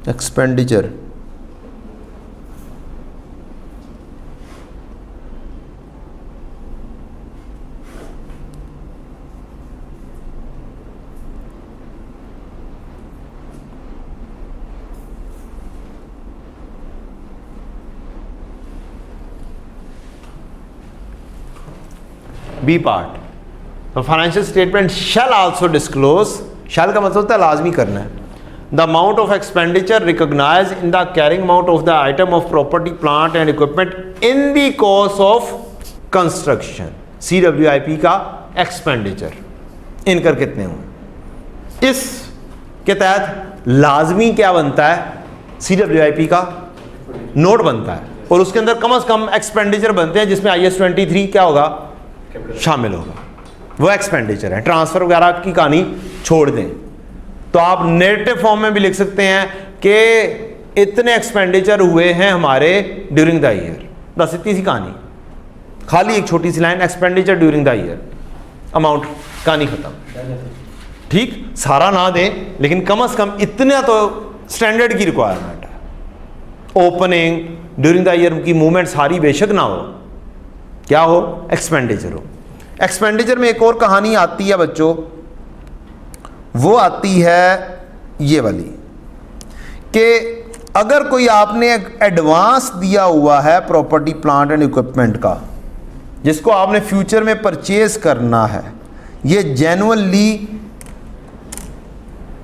एक्सपेंडिचर। बी पार्ट, तो financial statement shall also disclose, shall का मतलब होता है लाजमी करना है, the amount of expenditure recognise in the carrying amount of the item of property plant and equipment in the course of construction. CWIP का expenditure incur कितने हुए, इस के तहत लाजमी क्या बनता है, CWIP का नोट बनता है और उसके अंदर कम से कम एक्सपेंडिचर बनते हैं जिसमें IS 23 क्या होगा, शामिल होगा, वो एक्सपेंडिचर है। ट्रांसफर वगैरह की कहानी छोड़ दें, तो आप नेगेटिव फॉर्म में भी लिख सकते हैं कि इतने एक्सपेंडिचर हुए हैं हमारे ड्यूरिंग द ईयर, बस इतनी सी कहानी, खाली एक छोटी सी line expenditure during the year, amount, कहानी खत्म। ठीक, सारा ना दें लेकिन कम से कम इतना तो स्टैंडर्ड की रिक्वायरमेंट है। ओपनिंग ड्यूरिंग द ईयर की मूवमेंट सारी बेशक ना हो, क्या हो, एक्सपेंडिचर हो। एक्सपेंडिचर में एक और कहानी आती है बच्चों, वो आती है ये वाली कि अगर कोई आपने एडवांस दिया हुआ है प्रॉपर्टी प्लांट एंड इक्विपमेंट का जिसको आपने फ्यूचर में परचेज करना है, ये जेन्युइनली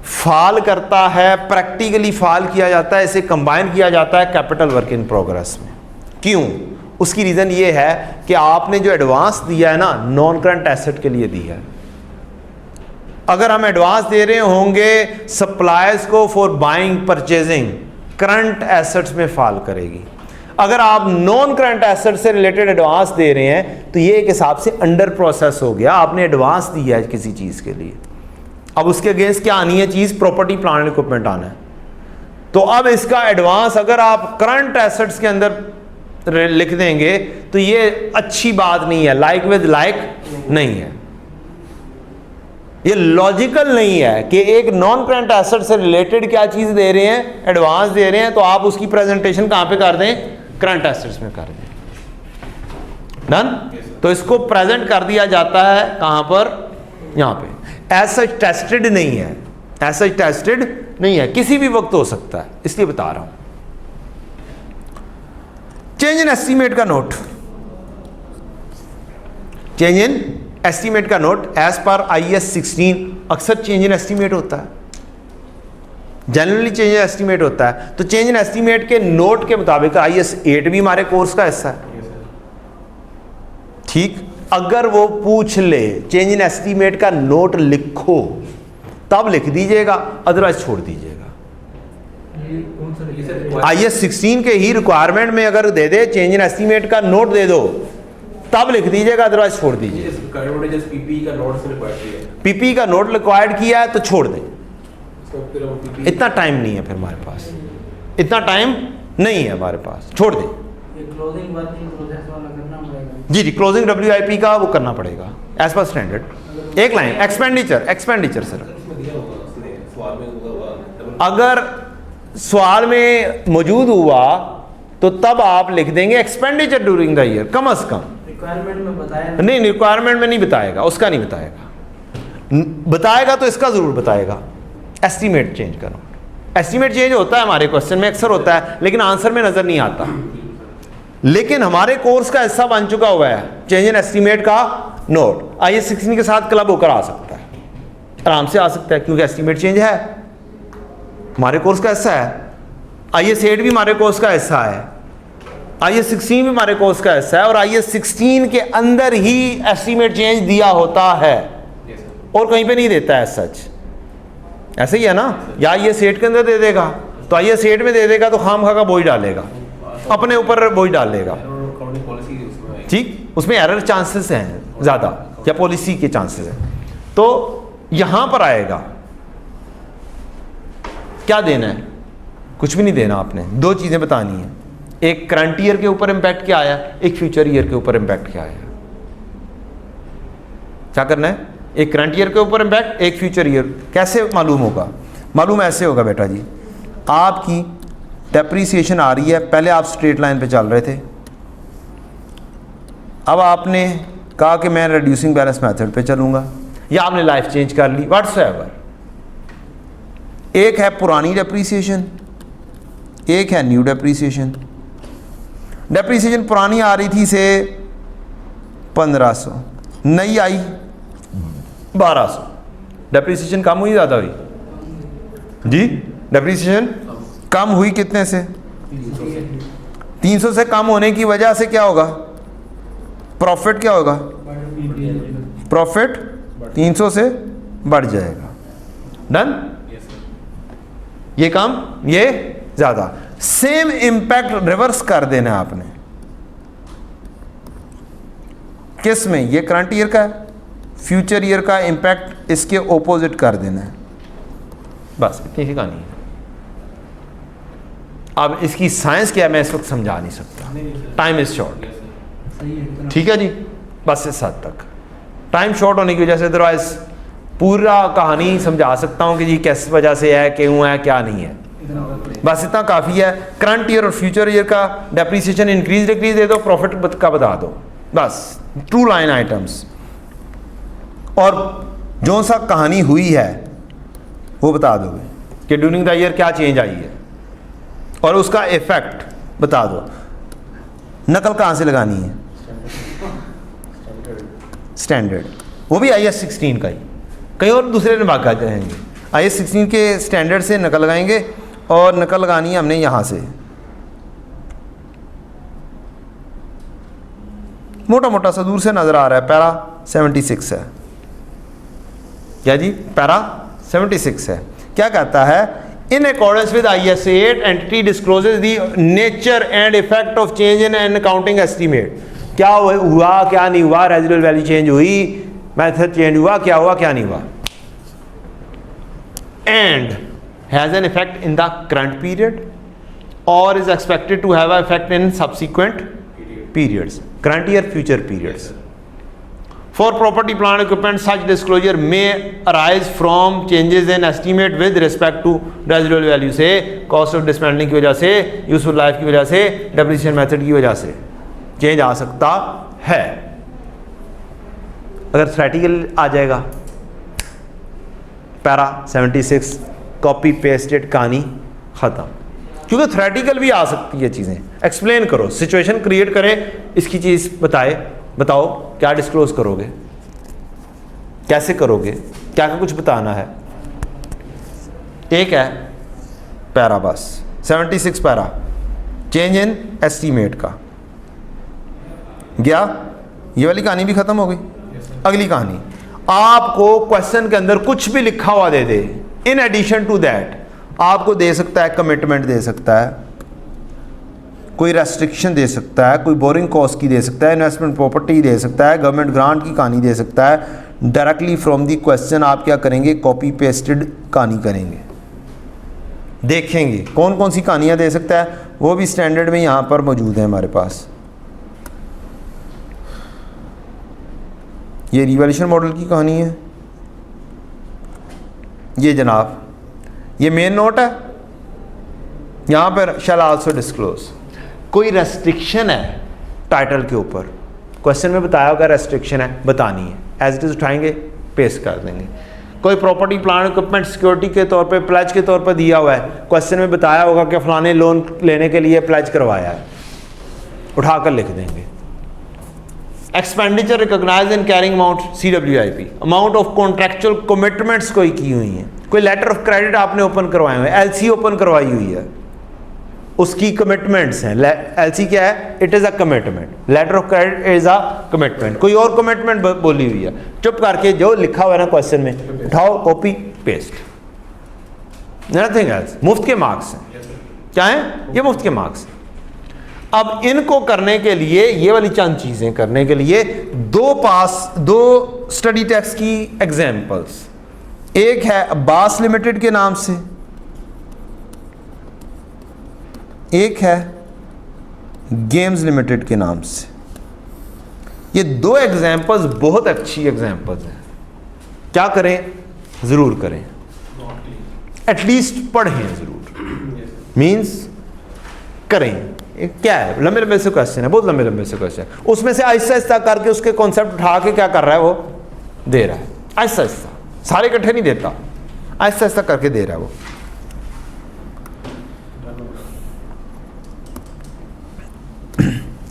फाल करता है, प्रैक्टिकली फाल किया जाता है, इसे कंबाइन किया जाता है कैपिटल वर्क इन प्रोग्रेस में। क्यों, उसकी रीज़न ये है कि आपने जो एडवांस दिया है ना, नॉन करंट एसेट के लिए दिया है। अगर हम एडवांस दे रहे होंगे सप्लायर्स को for buying purchasing, current assets में फाल करेगी। अगर आप नॉन करंट एसेट से रिलेटेड एडवांस दे रहे हैं तो ये एक हिसाब से अंडर प्रोसेस हो गया, आपने एडवांस दिया है किसी चीज़ के लिए। अब उसके अगेंस्ट क्या आनी है चीज़, प्रॉपर्टी प्लांट एंड इक्विपमेंट आना है। तो अब इसका एडवांस अगर आप करंट एसेट्स के अंदर लिख देंगे तो ये अच्छी बात नहीं है, लाइक विद लाइक नहीं है, ये लॉजिकल नहीं है कि एक नॉन करंट एसेट से रिलेटेड क्या चीज़ दे रहे हैं, एडवांस दे रहे हैं, तो आप उसकी प्रेजेंटेशन कहाँ पे कर दें, करंट एसेट्स में कर दें। डन, तो इसको प्रेजेंट कर दिया जाता है कहाँ पर, यहाँ पे। एज सच टेस्टेड नहीं है, एज सच टेस्टेड नहीं है, किसी भी वक्त हो सकता है, इसलिए बता रहा हूं। चेंज इन एस्टीमेट का नोट, चेंज इन एस्टीमेट का नोट एज पर IS 16 अक्सर चेंज इन एस्टीमेट होता है, जनरली चेंज इन एस्टीमेट होता है। तो चेंज इन एस्टीमेट के नोट के मुताबिक IS 8 भी हमारे कोर्स का हिस्सा है। ठीक, अगर वो पूछ ले चेंज इन एस्टीमेट का नोट लिखो तब लिख दीजिएगा, अदरवाइज छोड़ दीजिएगा। IS 16 के ही रिक्वायरमेंट में अगर दे दे चेंज इन एस्टीमेट का नोट दे दो तब लिख दीजिएगा, अदरवाइज छोड़ दीजिए। पीपी का नोट रिक्वायर्ड किया है तो छोड़ दें, इतना टाइम नहीं है फिर हमारे पास, इतना टाइम नहीं है हमारे पास, छोड़ दें। जी जी, क्लोजिंग WIP का वो करना पड़ेगा एज पर स्टैंडर्ड। एक लाइन एक्सपेंडिचर, एक्सपेंडिचर सर अगर सवाल में मौजूद हुआ तो तब आप लिख देंगे एक्सपेंडिचर ड्यूरिंग द ईयर, कम अज कम। रिक्वायरमेंट में बताया नहीं, रिक्वायरमेंट में नहीं बताएगा, उसका नहीं बताएगा, बताएगा तो इसका जरूर बताएगा। एस्टीमेट चेंज करो, एस्टीमेट चेंज होता है हमारे क्वेश्चन में अक्सर होता है, लेकिन आंसर में नजर नहीं आता। लेकिन हमारे कोर्स का हिस्सा बन चुका हुआ है चेंज इन एस्टीमेट का नोट, IS 16 के साथ क्लब होकर आ सकता है, आराम से आ सकता है, क्योंकि एस्टीमेट चेंज है, हमारे कोर्स का हिस्सा है। IS 8 भी हमारे कोर्स का हिस्सा है, IS 16 भी हमारे कोर्स का हिस्सा है, और IS 16 के अंदर ही एस्टीमेट चेंज दिया होता है और कहीं पे नहीं देता है सच। ऐसे ही है ना, या IS 8 के अंदर दे देगा तो IS 8 में दे देगा तो खामखा का बोझ डालेगा, अपने ऊपर बोझ डालेगा। ठीक, उसमें एरर चांसेस हैं ज़्यादा, या पॉलिसी के चांसेस हैं। तो यहां पर आएगा क्या देना है, कुछ भी नहीं देना, आपने दो चीज़ें बतानी है, एक करंट ईयर के ऊपर इम्पैक्ट क्या आया, एक फ्यूचर ईयर के ऊपर इम्पैक्ट क्या आया। क्या करना है, एक करंट ईयर के ऊपर इम्पैक्ट, एक फ्यूचर ईयर। कैसे मालूम होगा? मालूम ऐसे होगा बेटा जी, आपकी डेप्रीसिएशन आ रही है, पहले आप स्ट्रेट लाइन पे चल रहे थे, अब आपने कहा कि मैं रिड्यूसिंग बैलेंस मेथड पे चलूँगा, या आपने लाइफ चेंज कर ली, व्हाट्सएवर। एक है पुरानी डेप्रीसिएशन, एक है न्यू डेप्रीसिएशन। डेप्रीसिएशन पुरानी आ रही थी से 1500, नई आई 1200, डेप्रीसिएशन कम हुई ज़्यादा हुई जी? डेप्रीसिएशन कम हुई कितने से? 300 से कम होने की वजह से क्या होगा? प्रॉफिट क्या होगा? प्रॉफिट 300 से बढ़ जाएगा। डन? ये कम, ये ज़्यादा, सेम इम्पैक्ट रिवर्स कर देना है आपने। किस में? ये करंट ईयर का है, फ्यूचर ईयर का इम्पैक्ट इसके ओपोजिट कर देना है, बस इतनी सी कहानी है। अब इसकी साइंस क्या है मैं इस वक्त समझा नहीं सकता, टाइम इज शॉर्ट। ठीक है जी, बस इस हद तक टाइम शॉर्ट होने की वजह से, अदरवाइज पूरा कहानी समझा सकता हूँ कि जी किस वजह से है, क्यों है, क्या नहीं है, बस इतना काफ़ी है। करंट ईयर और फ्यूचर ईयर का डेप्रीसिएशन इंक्रीज डिक्रीज दे दो, प्रॉफिट का बता दो, बस ट्रू लाइन आइटम्स, और जो सा कहानी हुई है वो बता दोगे कि ड्यूरिंग द ईयर क्या चेंज आई है, और उसका इफेक्ट बता दो। नकल कहाँ से लगानी है? स्टैंडर्ड, वो भी IAS 16 का ही, कहीं और दूसरे ने बात करेंगे। IAS 16 के स्टैंडर्ड से नकल लगाएंगे, और नकल लगानी है हमने यहाँ से, मोटा मोटा सा दूर से नज़र आ रहा है, पैरा 76 है। क्या जी? पैरा 76 है। क्या कहता है? In accordance with IAS 8 entity discloses the nature and effect of change in an accounting estimate. क्या हुआ, क्या नहीं हुआ, रेजिडुअल वैल्यू चेंज हुई, मेथड चेंज हुआ, क्या हुआ, क्या नहीं हुआ, and has an effect in the current period और is expected to have a effect in subsequent periods, current year, future periods. For property, plant, equipment, such disclosure may arise from changes in estimate with respect to residual value से, cost of dismantling की वजह से, useful life की वजह से, depreciation method की वजह से चेंज आ सकता है। अगर थ्रेटिकल आ जाएगा, पैरा 76 कॉपी पेस्टेड कहानी ख़त्म, क्योंकि थ्रेटिकल भी आ सकती है चीज़ें। एक्सप्लेन करो, सिचुएशन क्रिएट करे, इसकी चीज़ बताओ क्या डिस्क्लोज करोगे, कैसे करोगे, क्या क्या कुछ बताना है। एक है पैरा, बस 76 पैरा, चेंज इन एस्टीमेट का गया, ये वाली कहानी भी खत्म हो गई। अगली कहानी, आपको क्वेश्चन के अंदर कुछ भी लिखा हुआ दे दे, इन एडिशन टू दैट आपको दे सकता है कमिटमेंट, दे सकता है कोई रेस्ट्रिक्शन, दे सकता है कोई बोरिंग कॉस्ट की, दे सकता है इन्वेस्टमेंट प्रॉपर्टी, दे सकता है गवर्नमेंट ग्रांट की कहानी, दे सकता है डायरेक्टली फ्रॉम दी क्वेश्चन आप क्या करेंगे, कॉपी पेस्टेड कहानी करेंगे। देखेंगे कौन कौन सी कहानियाँ दे सकता है, वो भी स्टैंडर्ड में यहाँ पर मौजूद है हमारे पास। ये रिवैल्यूएशन मॉडल की कहानी है, ये जनाब ये मेन नोट है, यहाँ पर शैल आल्सो डिस्क्लोज। कोई रेस्ट्रिक्शन है टाइटल के ऊपर, क्वेश्चन में बताया होगा रेस्ट्रिक्शन है, बतानी है, एज इट इज उठाएंगे पेश कर देंगे। कोई प्रॉपर्टी, प्लांट, इक्विपमेंट सिक्योरिटी के तौर पे, प्लेज के तौर पे दिया हुआ है, क्वेश्चन में बताया होगा कि फलाने लोन लेने के लिए प्लेज करवाया है, उठाकर लिख देंगे। Expenditure recognise in carrying amount, CWIP, amount of contractual commitments कोई की हुई हैं, कोई लेटर ऑफ क्रेडिट आपने ओपन करवाए हुए, LC ओपन करवाई हुई है, उसकी कमिटमेंट्स हैं। LC क्या है? It is a commitment, letter of credit is a commitment, कोई और कमिटमेंट बोली हुई है, चुप करके जो लिखा हुआ है ना क्वेश्चन में उठाओ, कॉपी पेस्ट, नथिंग एल्स। मुफ्त के मार्क्स हैं, क्या है? ये मुफ्त के मार्क्स। अब इनको करने के लिए, ये वाली चंद चीज़ें करने के लिए दो स्टडी टेक्स्ट की एग्जाम्पल्स, एक है अब्बास लिमिटेड के नाम से, एक है गेम्स लिमिटेड के नाम से। ये दो एग्जाम्पल्स बहुत अच्छी एग्जाम्पल्स हैं, क्या करें, ज़रूर करें, नॉट के लिए। एटलीस्ट पढ़ें ज़रूर, मीन्स करें। ये क्या है, लंबे लंबे से क्वेश्चन है, बहुत लंबे लंबे से क्वेश्चन है, उसमें से आहिस्ता आहिस्ता करके उसके कॉन्सेप्ट उठा के क्या कर रहा है, वो दे रहा है आहिस्ता आहिस्ता, सारे इकट्ठे नहीं देता, आहिस्ता आहिस्ता करके दे रहा है वो।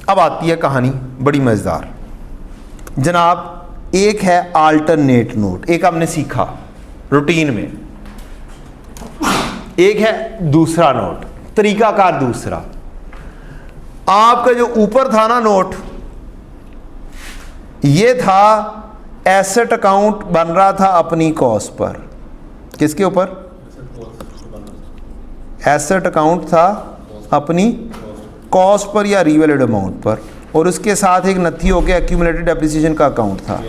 अब आती है कहानी बड़ी मज़ेदार जनाब। एक है आल्टरनेट नोट, एक आपने सीखा रूटीन में, एक है दूसरा नोट, तरीकाकार दूसरा। आपका जो ऊपर था ना नोट, ये था एसेट अकाउंट बन रहा था अपनी कॉस्ट पर। किसके ऊपर? एसेट अकाउंट था अपनी कॉस्ट पर या रिवैल्यूड अमाउंट पर, और उसके साथ एक नथी होके एक्यूमुलेटेड डेप्रिसिएशन का अकाउंट था।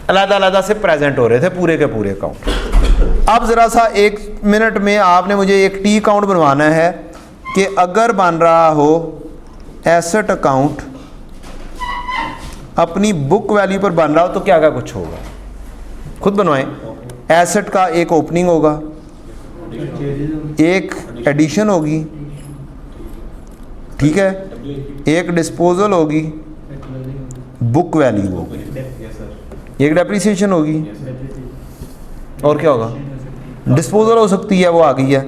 अलग अलग से प्रेजेंट हो रहे थे पूरे के पूरे अकाउंट। अब ज़रा सा 1 मिनट में आपने मुझे एक टी अकाउंट बनवाना है कि अगर बन रहा हो एसेट अकाउंट अपनी बुक वैल्यू पर बन रहा हो तो क्या क्या कुछ होगा, खुद बनवाएं। एसेट का एक ओपनिंग होगा, एक एडिशन होगी, ठीक है, एक डिस्पोजल होगी, बुक वैल्यू होगी, एक डेप्रिसिएशन होगी, और क्या होगा, डिस्पोजल हो सकती है, वो आ गई है।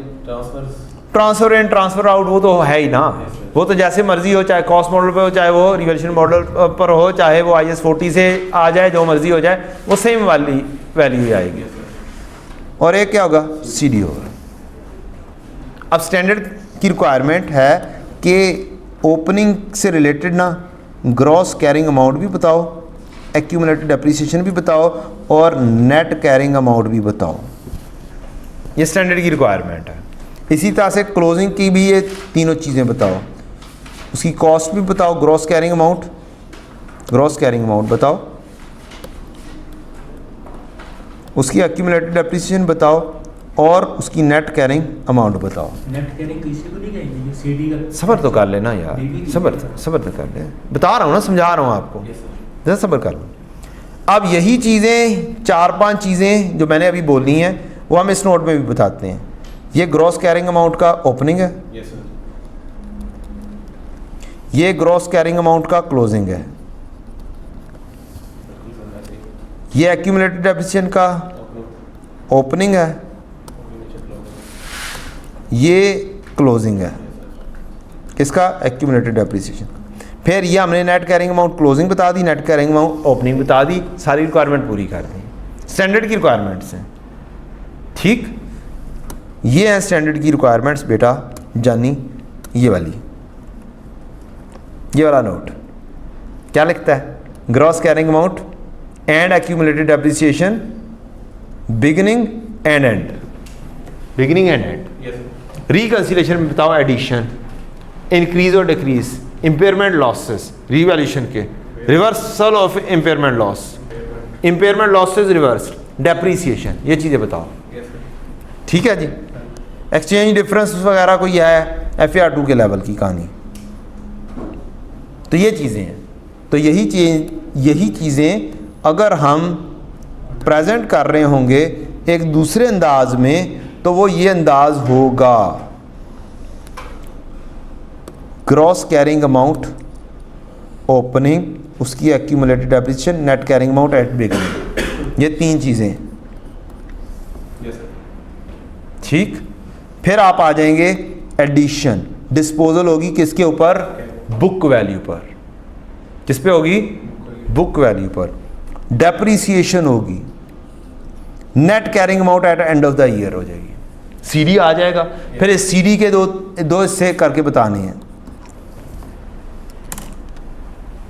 ट्रांसफर इन ट्रांसफर आउट वो तो है ही ना, वो तो जैसे मर्जी हो, चाहे कॉस्ट मॉडल पे हो, चाहे वो रिवैल्यूएशन मॉडल पर हो, चाहे वो IAS 40 से आ जाए, जो मर्जी हो जाए, वो सेम वाली वैल्यू आएगी। और एक क्या होगा, CD होगा। अब स्टैंडर्ड की रिक्वायरमेंट है कि ओपनिंग से रिलेटेड ना ग्रॉस कैरिंग अमाउंट भी बताओ, एक्यूमुलेटेड डेप्रिसिएशन भी बताओ, और नेट कैरिंग अमाउंट भी बताओ। ये स्टैंडर्ड की रिक्वायरमेंट है। इसी तरह से क्लोजिंग की भी ये तीनों चीज़ें बताओ, उसकी कॉस्ट भी बताओ, ग्रॉस कैरिंग अमाउंट बताओ, उसकी एक्यूमुलेटेड डेप्रिसिएशन बताओ, और उसकी नेट कैरिंग अमाउंट बताओ। नेट कैरिंग किसी को नहीं कहेंगे, सीडी का सब्र तो कर लेना यार, सब्र तो कर ले, बता रहा हूँ ना, समझा रहा हूँ आपको, जरा सब्र कर लो। अब यही चीज़ें 4-5 चीज़ें जो मैंने अभी बोली हैं वो हम इस नोट में भी बताते हैं। ये ग्रॉस कैरिंग अमाउंट का ओपनिंग है, ये ग्रॉस कैरिंग अमाउंट का क्लोजिंग है, ये एक्यूमुलेटेड डेप्रिसिएशन का ओपनिंग है, ये क्लोजिंग है, किसका, एक्यूमुलेटेड डेप्रिसिएशन। फिर ये हमने नेट कैरिंग अमाउंट क्लोजिंग बता दी, नेट कैरिंग अमाउंट ओपनिंग बता दी, सारी रिक्वायरमेंट पूरी कर दी, स्टैंडर्ड की रिक्वायरमेंट्स हैं। ठीक, ये है स्टैंडर्ड की रिक्वायरमेंट्स बेटा जानी। ये वाली, ये वाला नोट क्या लिखता है, gross carrying amount and accumulated depreciation, beginning and and, beginning and and. Reconciliation में बताओ एडिशन, इंक्रीज और डिक्रीज, इम्पेयरमेंट लॉसेस, रिवैल्यूएशन के, reversal of impairment loss, impairment losses reverse, depreciation, ये चीज़ें बताओ। ठीक है जी। एक्सचेंज डिफरेंस वगैरह कोई है FAR 2 के लेवल की कहानी। तो ये चीज़ें हैं, तो यही चीज़ें अगर हम प्रेजेंट कर रहे होंगे एक दूसरे अंदाज में तो वो ये अंदाज होगा, ग्रॉस कैरिंग अमाउंट ओपनिंग, उसकी accumulated depreciation, net carrying amount at beginning, ये 3 चीज़ें। ठीक, फिर आप आ जाएंगे एडिशन, डिस्पोजल होगी किसके ऊपर, बुक वैल्यू पर, किस पे होगी, बुक वैल्यू पर, डेप्रिसिएशन होगी, net carrying amount at end of the year हो जाएगी, CD आ जाएगा। फिर इस CD के दो हिस्से करके बताने हैं,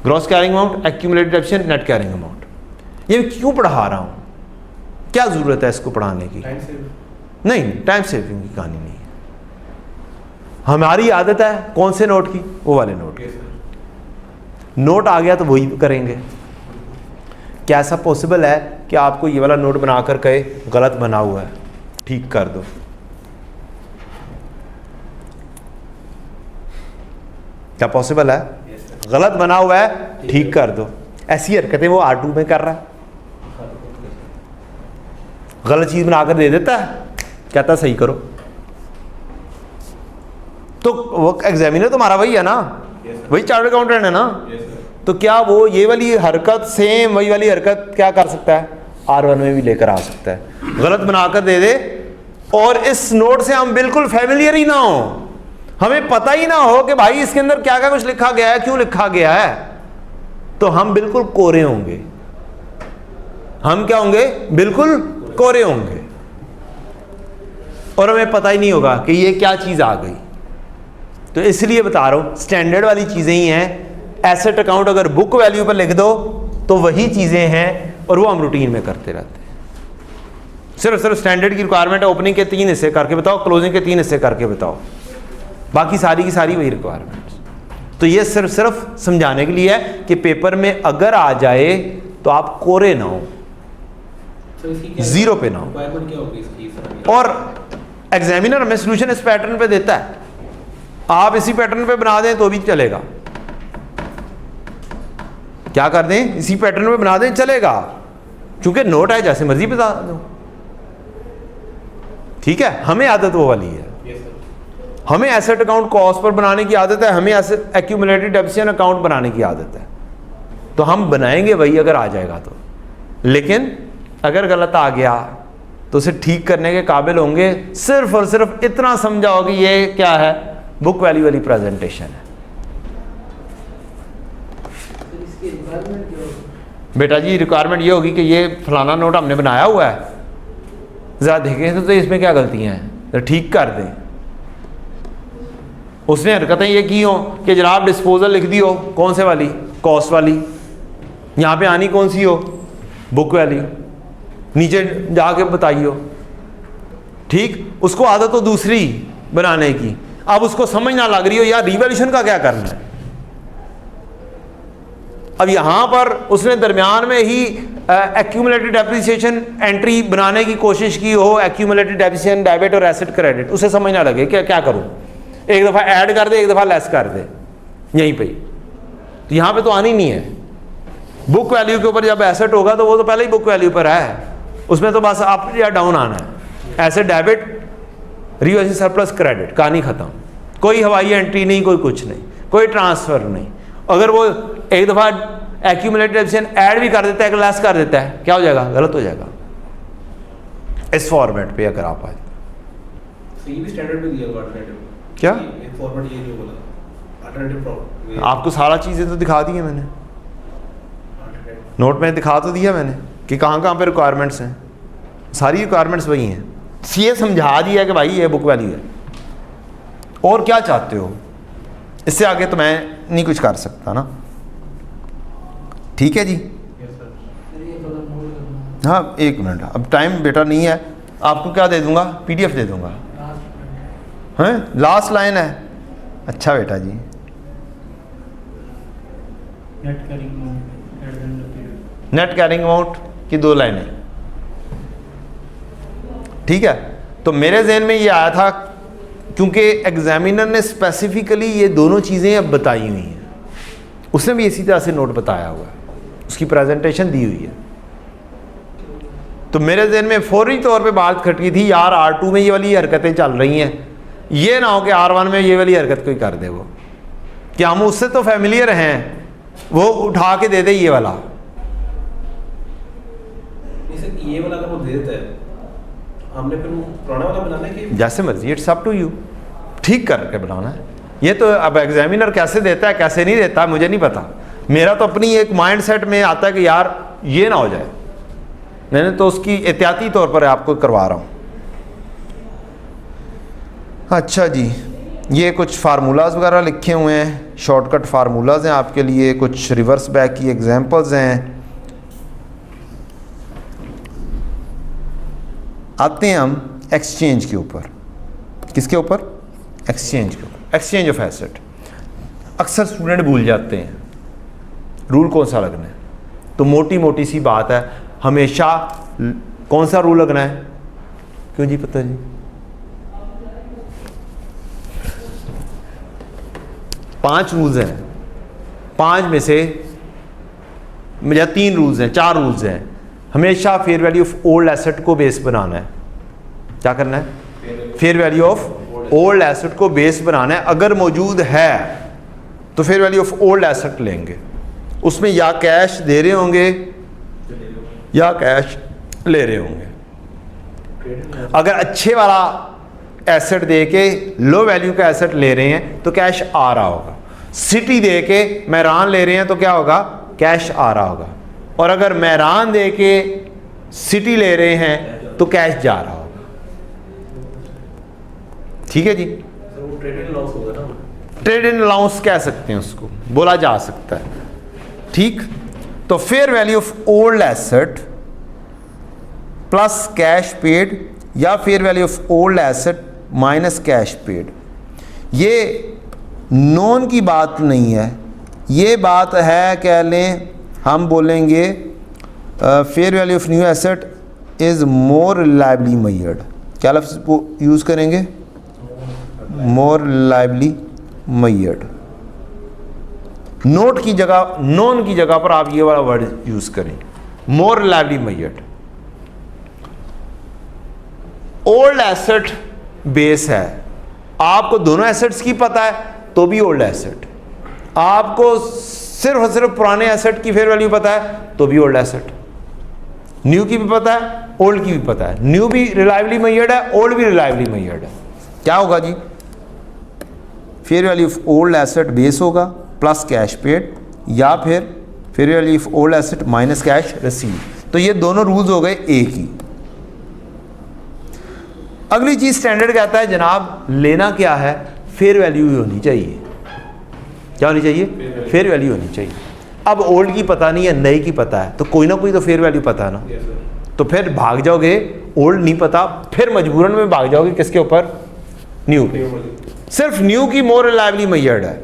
gross carrying amount, accumulated depreciation, net carrying amount. ये क्यों पढ़ा रहा हूँ, क्या ज़रूरत है इसको पढ़ाने की, नहीं, टाइम सेविंग की कहानी नहीं है। हमारी आदत है कौन से नोट की, वो वाले नोट की। नोट आ गया तो वही करेंगे। क्या ऐसा पॉसिबल है कि आपको ये वाला नोट बनाकर कहे गलत बना हुआ है, ठीक कर दो? क्या पॉसिबल है? गलत बना हुआ है, ठीक कर दो। ऐसी हरकतें वो R2 में कर रहा है। गलत चीज़ बनाकर दे देता है, कहता है सही करो। तो वो एग्जामिनर तुम्हारा वही है ना, वही चार्टर्ड अकाउंटेंट है ना। तो क्या वो ये वाली हरकत, सेम वही वाली हरकत क्या कर सकता है, R1 में भी लेकर आ सकता है, गलत बनाकर दे दे। और इस नोट से हम बिल्कुल फैमिलियर ही ना हो, हमें पता ही ना हो कि भाई इसके अंदर क्या क्या कुछ लिखा गया है, क्यों लिखा गया है, तो हम बिल्कुल कोरे होंगे। हम क्या होंगे, बिल्कुल कोरे होंगे, और हमें पता ही नहीं होगा कि ये क्या चीज़ आ गई। तो इसलिए बता रहा हूँ, स्टैंडर्ड वाली चीज़ें ही हैं। एसेट अकाउंट अगर बुक वैल्यू पर लिख दो तो वही चीज़ें हैं, और वो हम रूटीन में करते रहते हैं। सिर्फ स्टैंडर्ड की रिक्वायरमेंट है, ओपनिंग के 3 हिस्से करके बताओ, क्लोजिंग के 3 हिस्से करके बताओ, बाकी सारी की सारी वही रिक्वायरमेंट्स। तो ये सिर्फ समझाने के लिए है कि पेपर में अगर आ जाए तो आप कोरे ना हो, जीरो पे ना हो। क्या होगी इसकी? और एग्जामिनर हमें सोल्यूशन इस पैटर्न पे देता है, आप इसी पैटर्न पे बना दें तो भी चलेगा। क्या कर दें, इसी पैटर्न पे बना दें चलेगा, क्योंकि नोट है, जैसे मर्जी बता दो। ठीक है, हमें आदत वो वाली है, हमें एसेट अकाउंट कॉस्ट पर बनाने की आदत है, हमें एक्यूमुलेटेड डेप्रिसिएशन अकाउंट बनाने की आदत है, तो हम बनाएंगे वही अगर आ जाएगा तो। लेकिन अगर गलत आ गया तो उसे ठीक करने के काबिल होंगे, सिर्फ और सिर्फ इतना समझाओ कि ये क्या है, बुक वैल्यू वाली प्रेजेंटेशन है। बेटा जी रिक्वायरमेंट ये होगी कि ये फलाना नोट हमने बनाया हुआ है, ज़रा देखें तो इसमें क्या गलतियां हैं, तो ठीक कर दें। उसने हरकतें ये की हो कि जनाब डिस्पोजल लिख दी हो, कौन से वाली, कॉस्ट वाली, यहाँ पे आनी कौन सी हो, बुक वैल्यू, नीचे जाके बताइए। ठीक, उसको आदत हो दूसरी बनाने की, अब उसको समझ ना लग रही हो यार रिवैल्यूएशन का क्या करना है। अब यहाँ पर उसने दरमियान में ही एक्यूमुलेटेड डेप्रिसिएशन एंट्री बनाने की कोशिश की हो, एक्यूमुलेटेड डेप्रिसिएशन डेबिट और एसेट क्रेडिट, उसे समझ ना लगे क्या क्या करूँ, एक दफ़ा ऐड कर दे, एक दफ़ा लेस कर दे यहीं पे। तो यहाँ पे तो आनी नहीं है। बुक वैल्यू के ऊपर जब एसेट होगा तो वो तो पहले ही बुक वैल्यू पर है, उसमें तो बस अप या डाउन आना है। Asset debit, revaluation surplus credit, कहानी ख़त्म, कोई हवाई एंट्री नहीं, कोई कुछ नहीं, कोई ट्रांसफ़र नहीं। अगर वो एक दफ़ा एक्यूमुलेटेड डेप्रिसिएशन ऐड भी कर देता है, लेस कर देता है, क्या हो जाएगा, गलत हो जाएगा। इस फॉर्मेट पे अगर आप आए तो ये भी स्टैंडर्ड में दिया हुआ अल्टरनेटिव, क्या ये फॉर्मेट ये जो बोला अल्टरनेटिव, आपको सारा चीज़ें तो दिखा दी है मैंने, नोट में दिखा तो दिया मैंने कि कहाँ कहाँ पे रिक्वायरमेंट्स हैं, सारी रिक्वायरमेंट्स वही हैं। ये समझा दिया कि भाई ये बुक वैल्यू है, और क्या चाहते हो, इससे आगे तो मैं नहीं कुछ कर सकता ना। ठीक है जी, हाँ एक मिनट, अब टाइम बेटा नहीं है, आपको क्या दे दूंगा, PDF दे दूंगा। हैं, लास्ट लाइन है, अच्छा बेटा जी, नेट कैरिंग अमाउंट की 2 लाइनें। ठीक है, तो मेरे जहन में ये आया था क्योंकि एग्जामिनर ने स्पेसिफिकली ये दोनों चीज़ें अब बताई हुई हैं, उसने भी इसी तरह से नोट बताया हुआ है, उसकी प्रेजेंटेशन दी हुई है। तो मेरे जहन में फौरी तौर पे बात खटकी थी यार R2 में ये वाली हरकतें चल रही हैं, ये ना हो कि R1 में ये वाली हरकत कोई कर दे, वो कि हम उससे तो फैमिलियर हैं, वो उठा के दे दे ये वाला। ये वाला अगर वो दे देता है, हमने फिर वो पुराना वाला बनाना है कि जैसे मर्जी, इट्स अप टू यू, ठीक करके बनाना है। ये तो अब एग्जामिनर कैसे देता है कैसे नहीं देता मुझे नहीं पता, मेरा तो अपनी एक माइंड सेट में आता है कि यार ये ना हो जाए, मैंने तो उसकी एहतियाती तौर पर आपको करवा रहा हूँ। अच्छा जी, ये कुछ फार्मूलाज वगैरह लिखे हुए हैं, शॉर्टकट फार्मूलाज हैं आपके लिए, कुछ रिवर्स बैक की एग्जांपल्स हैं। आते हैं हम एक्सचेंज के ऊपर, किसके ऊपर, एक्सचेंज के ऊपर, एक्सचेंज ऑफ एसेट। अक्सर स्टूडेंट भूल जाते हैं रूल कौन सा लगना है, तो मोटी मोटी सी बात है, हमेशा कौन सा रूल लगना है, क्यों जी पता जी, 5 रूल्स हैं, 5 में से या 3 रूल्स हैं, 4 रूल्स हैं, हमेशा fair value of old asset को बेस बनाना है। क्या करना है? Fair value of old asset को बेस बनाना है। अगर मौजूद है तो fair value of old asset लेंगे, उसमें या कैश दे रहे होंगे या कैश ले रहे होंगे। अगर अच्छे वाला एसेट दे के लो वैल्यू का एसेट ले रहे हैं तो कैश आ रहा होगा। सिटी दे के मैरान ले रहे हैं तो क्या होगा? कैश आ रहा होगा। और अगर मैरान दे के सिटी ले रहे हैं तो कैश जा रहा होगा। ठीक है जी, सर वो ट्रेड इन लॉस होगा ना, ट्रेड इन अलाउंस कह सकते हैं, उसको बोला जा सकता है। ठीक, तो fair value of old asset plus cash paid या fair value of old asset minus cash paid, ये नॉन की बात नहीं है, ये बात है, कह लें हम बोलेंगे fair value of new asset is more reliably measured. क्या लफ्ज़ यूज़ करेंगे? मोर रिलायबली मेजर्ड। नोट की जगह, नॉन की जगह पर आप ये वाला वर्ड यूज करें, more reliably measured. Old asset base है, आपको दोनों एसेट्स की पता है तो भी ओल्ड एसेट, आपको सिर्फ और सिर्फ पुराने एसेट की फेयर वैल्यू पता है तो भी ओल्ड एसेट, न्यू की भी पता है, ओल्ड की भी पता है, न्यू भी रिलायबली मेजर्ड है, ओल्ड भी रिलायबली मेजर्ड है। क्या होगा जी? Fair value of old asset base होगा प्लस कैश पेड या फिर fair value of old asset minus cash receive. तो ये दोनों रूल्स हो गए एक ही। अगली चीज स्टैंडर्ड कहता है जनाब लेना क्या है? फेयर वैल्यू ही होनी चाहिए। क्या होनी चाहिए? फेयर वैल्यू होनी चाहिए। अब ओल्ड की पता नहीं है, नई की पता है, तो कोई ना कोई तो फेयर वैल्यू पता है ना। यस सर, तो फिर भाग जाओगे, ओल्ड नहीं पता, फिर मजबूरन में भाग जाओगे किसके ऊपर? न्यू पे। सिर्फ न्यू की मोर रिलायबली मेजर्ड है,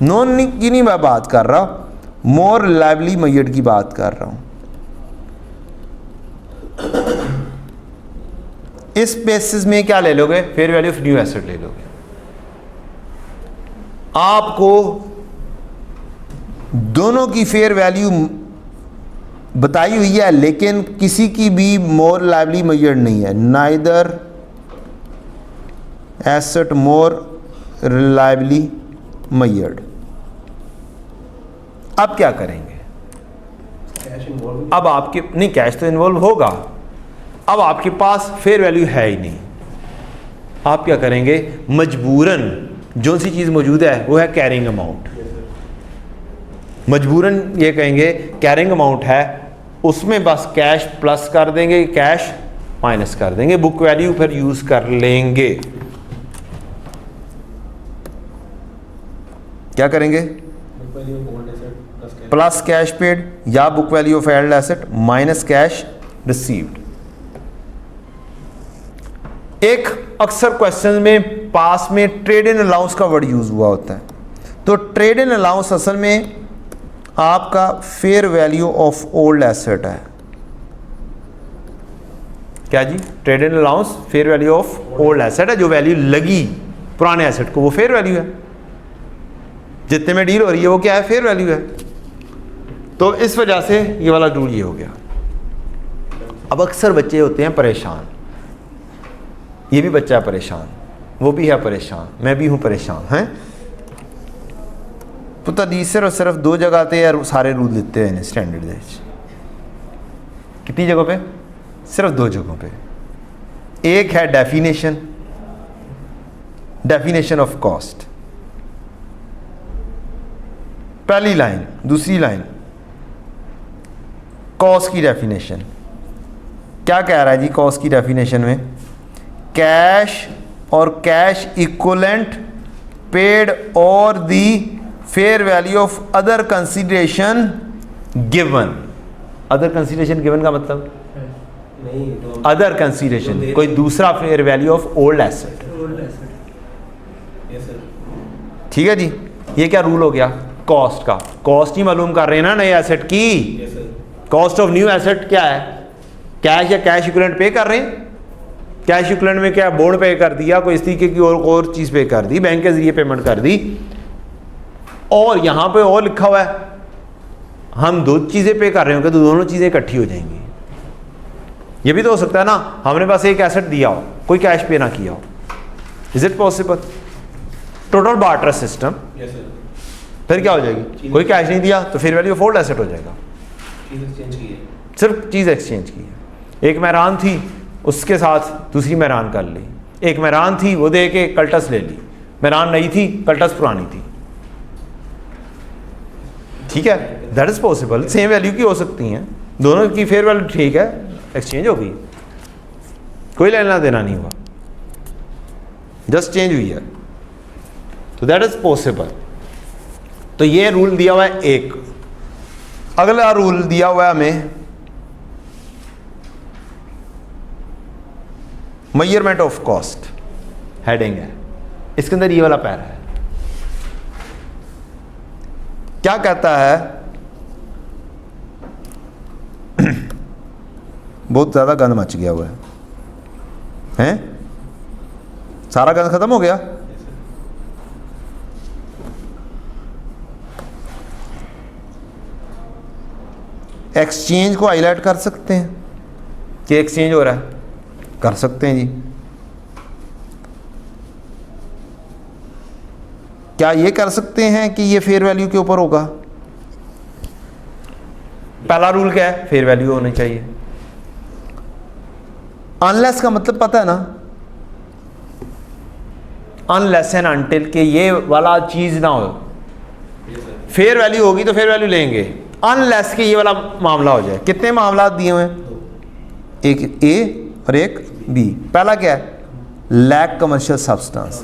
नॉन की नहीं मैं बात कर रहा, मोर रिलायबली मेजर्ड की बात कर रहा हूं। इस बेसिस में क्या ले लोगे? Fair value of new asset ले लोगे। आपको दोनों की फेयर वैल्यू बताई हुई है, लेकिन किसी की भी मोर रिलायबली मेजर्ड नहीं है। नाइदर एसेट मोर रिलायबली मेजर्ड। अब क्या करेंगे? कैश इन्वॉल्व, अब आपके नहीं, कैश तो इन्वॉल्व होगा, अब आपके पास फेयर वैल्यू है ही नहीं। आप क्या करेंगे? मजबूरन जो सी चीज़ मौजूद है वो है कैरिंग अमाउंट। मजबूरन ये कहेंगे कैरिंग अमाउंट है, उसमें बस कैश प्लस कर देंगे, कैश माइनस कर देंगे, बुक वैल्यू फिर यूज़ कर लेंगे। क्या करेंगे? Book value of old asset plus cash, plus cash paid या book value of old asset minus cash received. एक अक्सर क्वेश्चन में पास में ट्रेड इन अलाउंस का वर्ड यूज हुआ होता है, तो ट्रेड इन अलाउंस असल में आपका fair value of old asset है। क्या जी? Trade in allowance fair value of old asset है, जो वैल्यू लगी पुराने एसेट को वो फेयर वैल्यू है। जितने में डील हो रही है वो क्या है? फेयर वैल्यू है। तो इस वजह से ये वाला रूल ये हो गया। अब अक्सर बच्चे होते हैं परेशान, ये भी बच्चा है परेशान, वो भी है परेशान, मैं भी हूँ परेशान, हैं? पुता दी सिर्फ दो जगह पे यार सारे रूल देते हैं स्टैंडर्ड दे। कितनी जगहों पे? सिर्फ दो जगहों पे। एक है डेफिनेशन, डेफिनेशन ऑफ कॉस्ट, पहली लाइन, दूसरी लाइन कॉस्ट की डेफिनेशन। क्या कह रहा है जी कॉस्ट की डेफिनेशन में? कैश और कैश इक्विवेलेंट पेड और the fair value of other consideration given. Other consideration given का मतलब नहीं तो अदर कंसीडरेशन, कोई दूसरा fair value of old asset. Old asset. Yes sir, ठीक है जी, ये क्या रूल हो गया? कॉस्ट का। कॉस्ट ही मालूम कर रहे हैं ना नए एसेट की। Yes sir, cost of new asset क्या है? कैश या कैश इक्विवेलेंट पे कर रहे हैं। कैश इक्विवेलेंट में क्या? बॉन्ड पे कर दिया, कोई इस तरीके की और चीज़ पे कर दी, बैंक के जरिए पेमेंट कर दी, और यहाँ पे और लिखा हुआ है हम दो चीज़ें पे कर रहे होंगे तो दोनों चीज़ें इकट्ठी हो जाएंगी। ये भी तो हो सकता है ना, हमने पास एक एसेट दिया हो, कोई कैश पे ना किया हो, is it possible? Total barter system, yes sir, फिर क्या हो जाएगी? कोई कैश नहीं दिया तो फिर वैल्यू ऑफ ओल्ड एसेट हो जाएगा, चीज़ एक्सचेंज की है। सिर्फ चीज़ एक्सचेंज की है। एक मैरान थी, उसके साथ दूसरी मैरान कर ली, एक मैरान थी वो दे के कल्टस ले ली, मैरान नई थी कल्टस पुरानी थी, ठीक है, that is possible. Same value की हो सकती हैं, दोनों की फेयर वैल्यू ठीक है, एक्सचेंज हो गई, कोई लेना देना नहीं हुआ, जस्ट चेंज हुई है, तो दैट इज पॉसिबल। तो ये रूल दिया हुआ है एक। अगला रूल दिया हुआ है हमें मेजरमेंट ऑफ कॉस्ट, हेडिंग है, इसके अंदर ये वाला पैरा है, क्या कहता है? बहुत ज़्यादा गंद मच गया हुआ है, हैं? सारा गंद खत्म हो गया? एक्सचेंज को हाईलाइट कर सकते हैं कि एक्सचेंज हो रहा है, कर सकते हैं जी। क्या ये कर सकते हैं कि ये फेयर वैल्यू के ऊपर होगा? पहला रूल क्या है? फेयर वैल्यू होनी चाहिए। अनलेस का मतलब पता है ना, अनलेस एंड अनटिल के ये वाला चीज ना हो, फेयर वैल्यू होगी तो फेयर वैल्यू लेंगे, अनलेस के ये वाला मामला हो जाए। कितने मामला दिए हुए हैं? एक ए और एक बी। पहला क्या है? Lack commercial substance,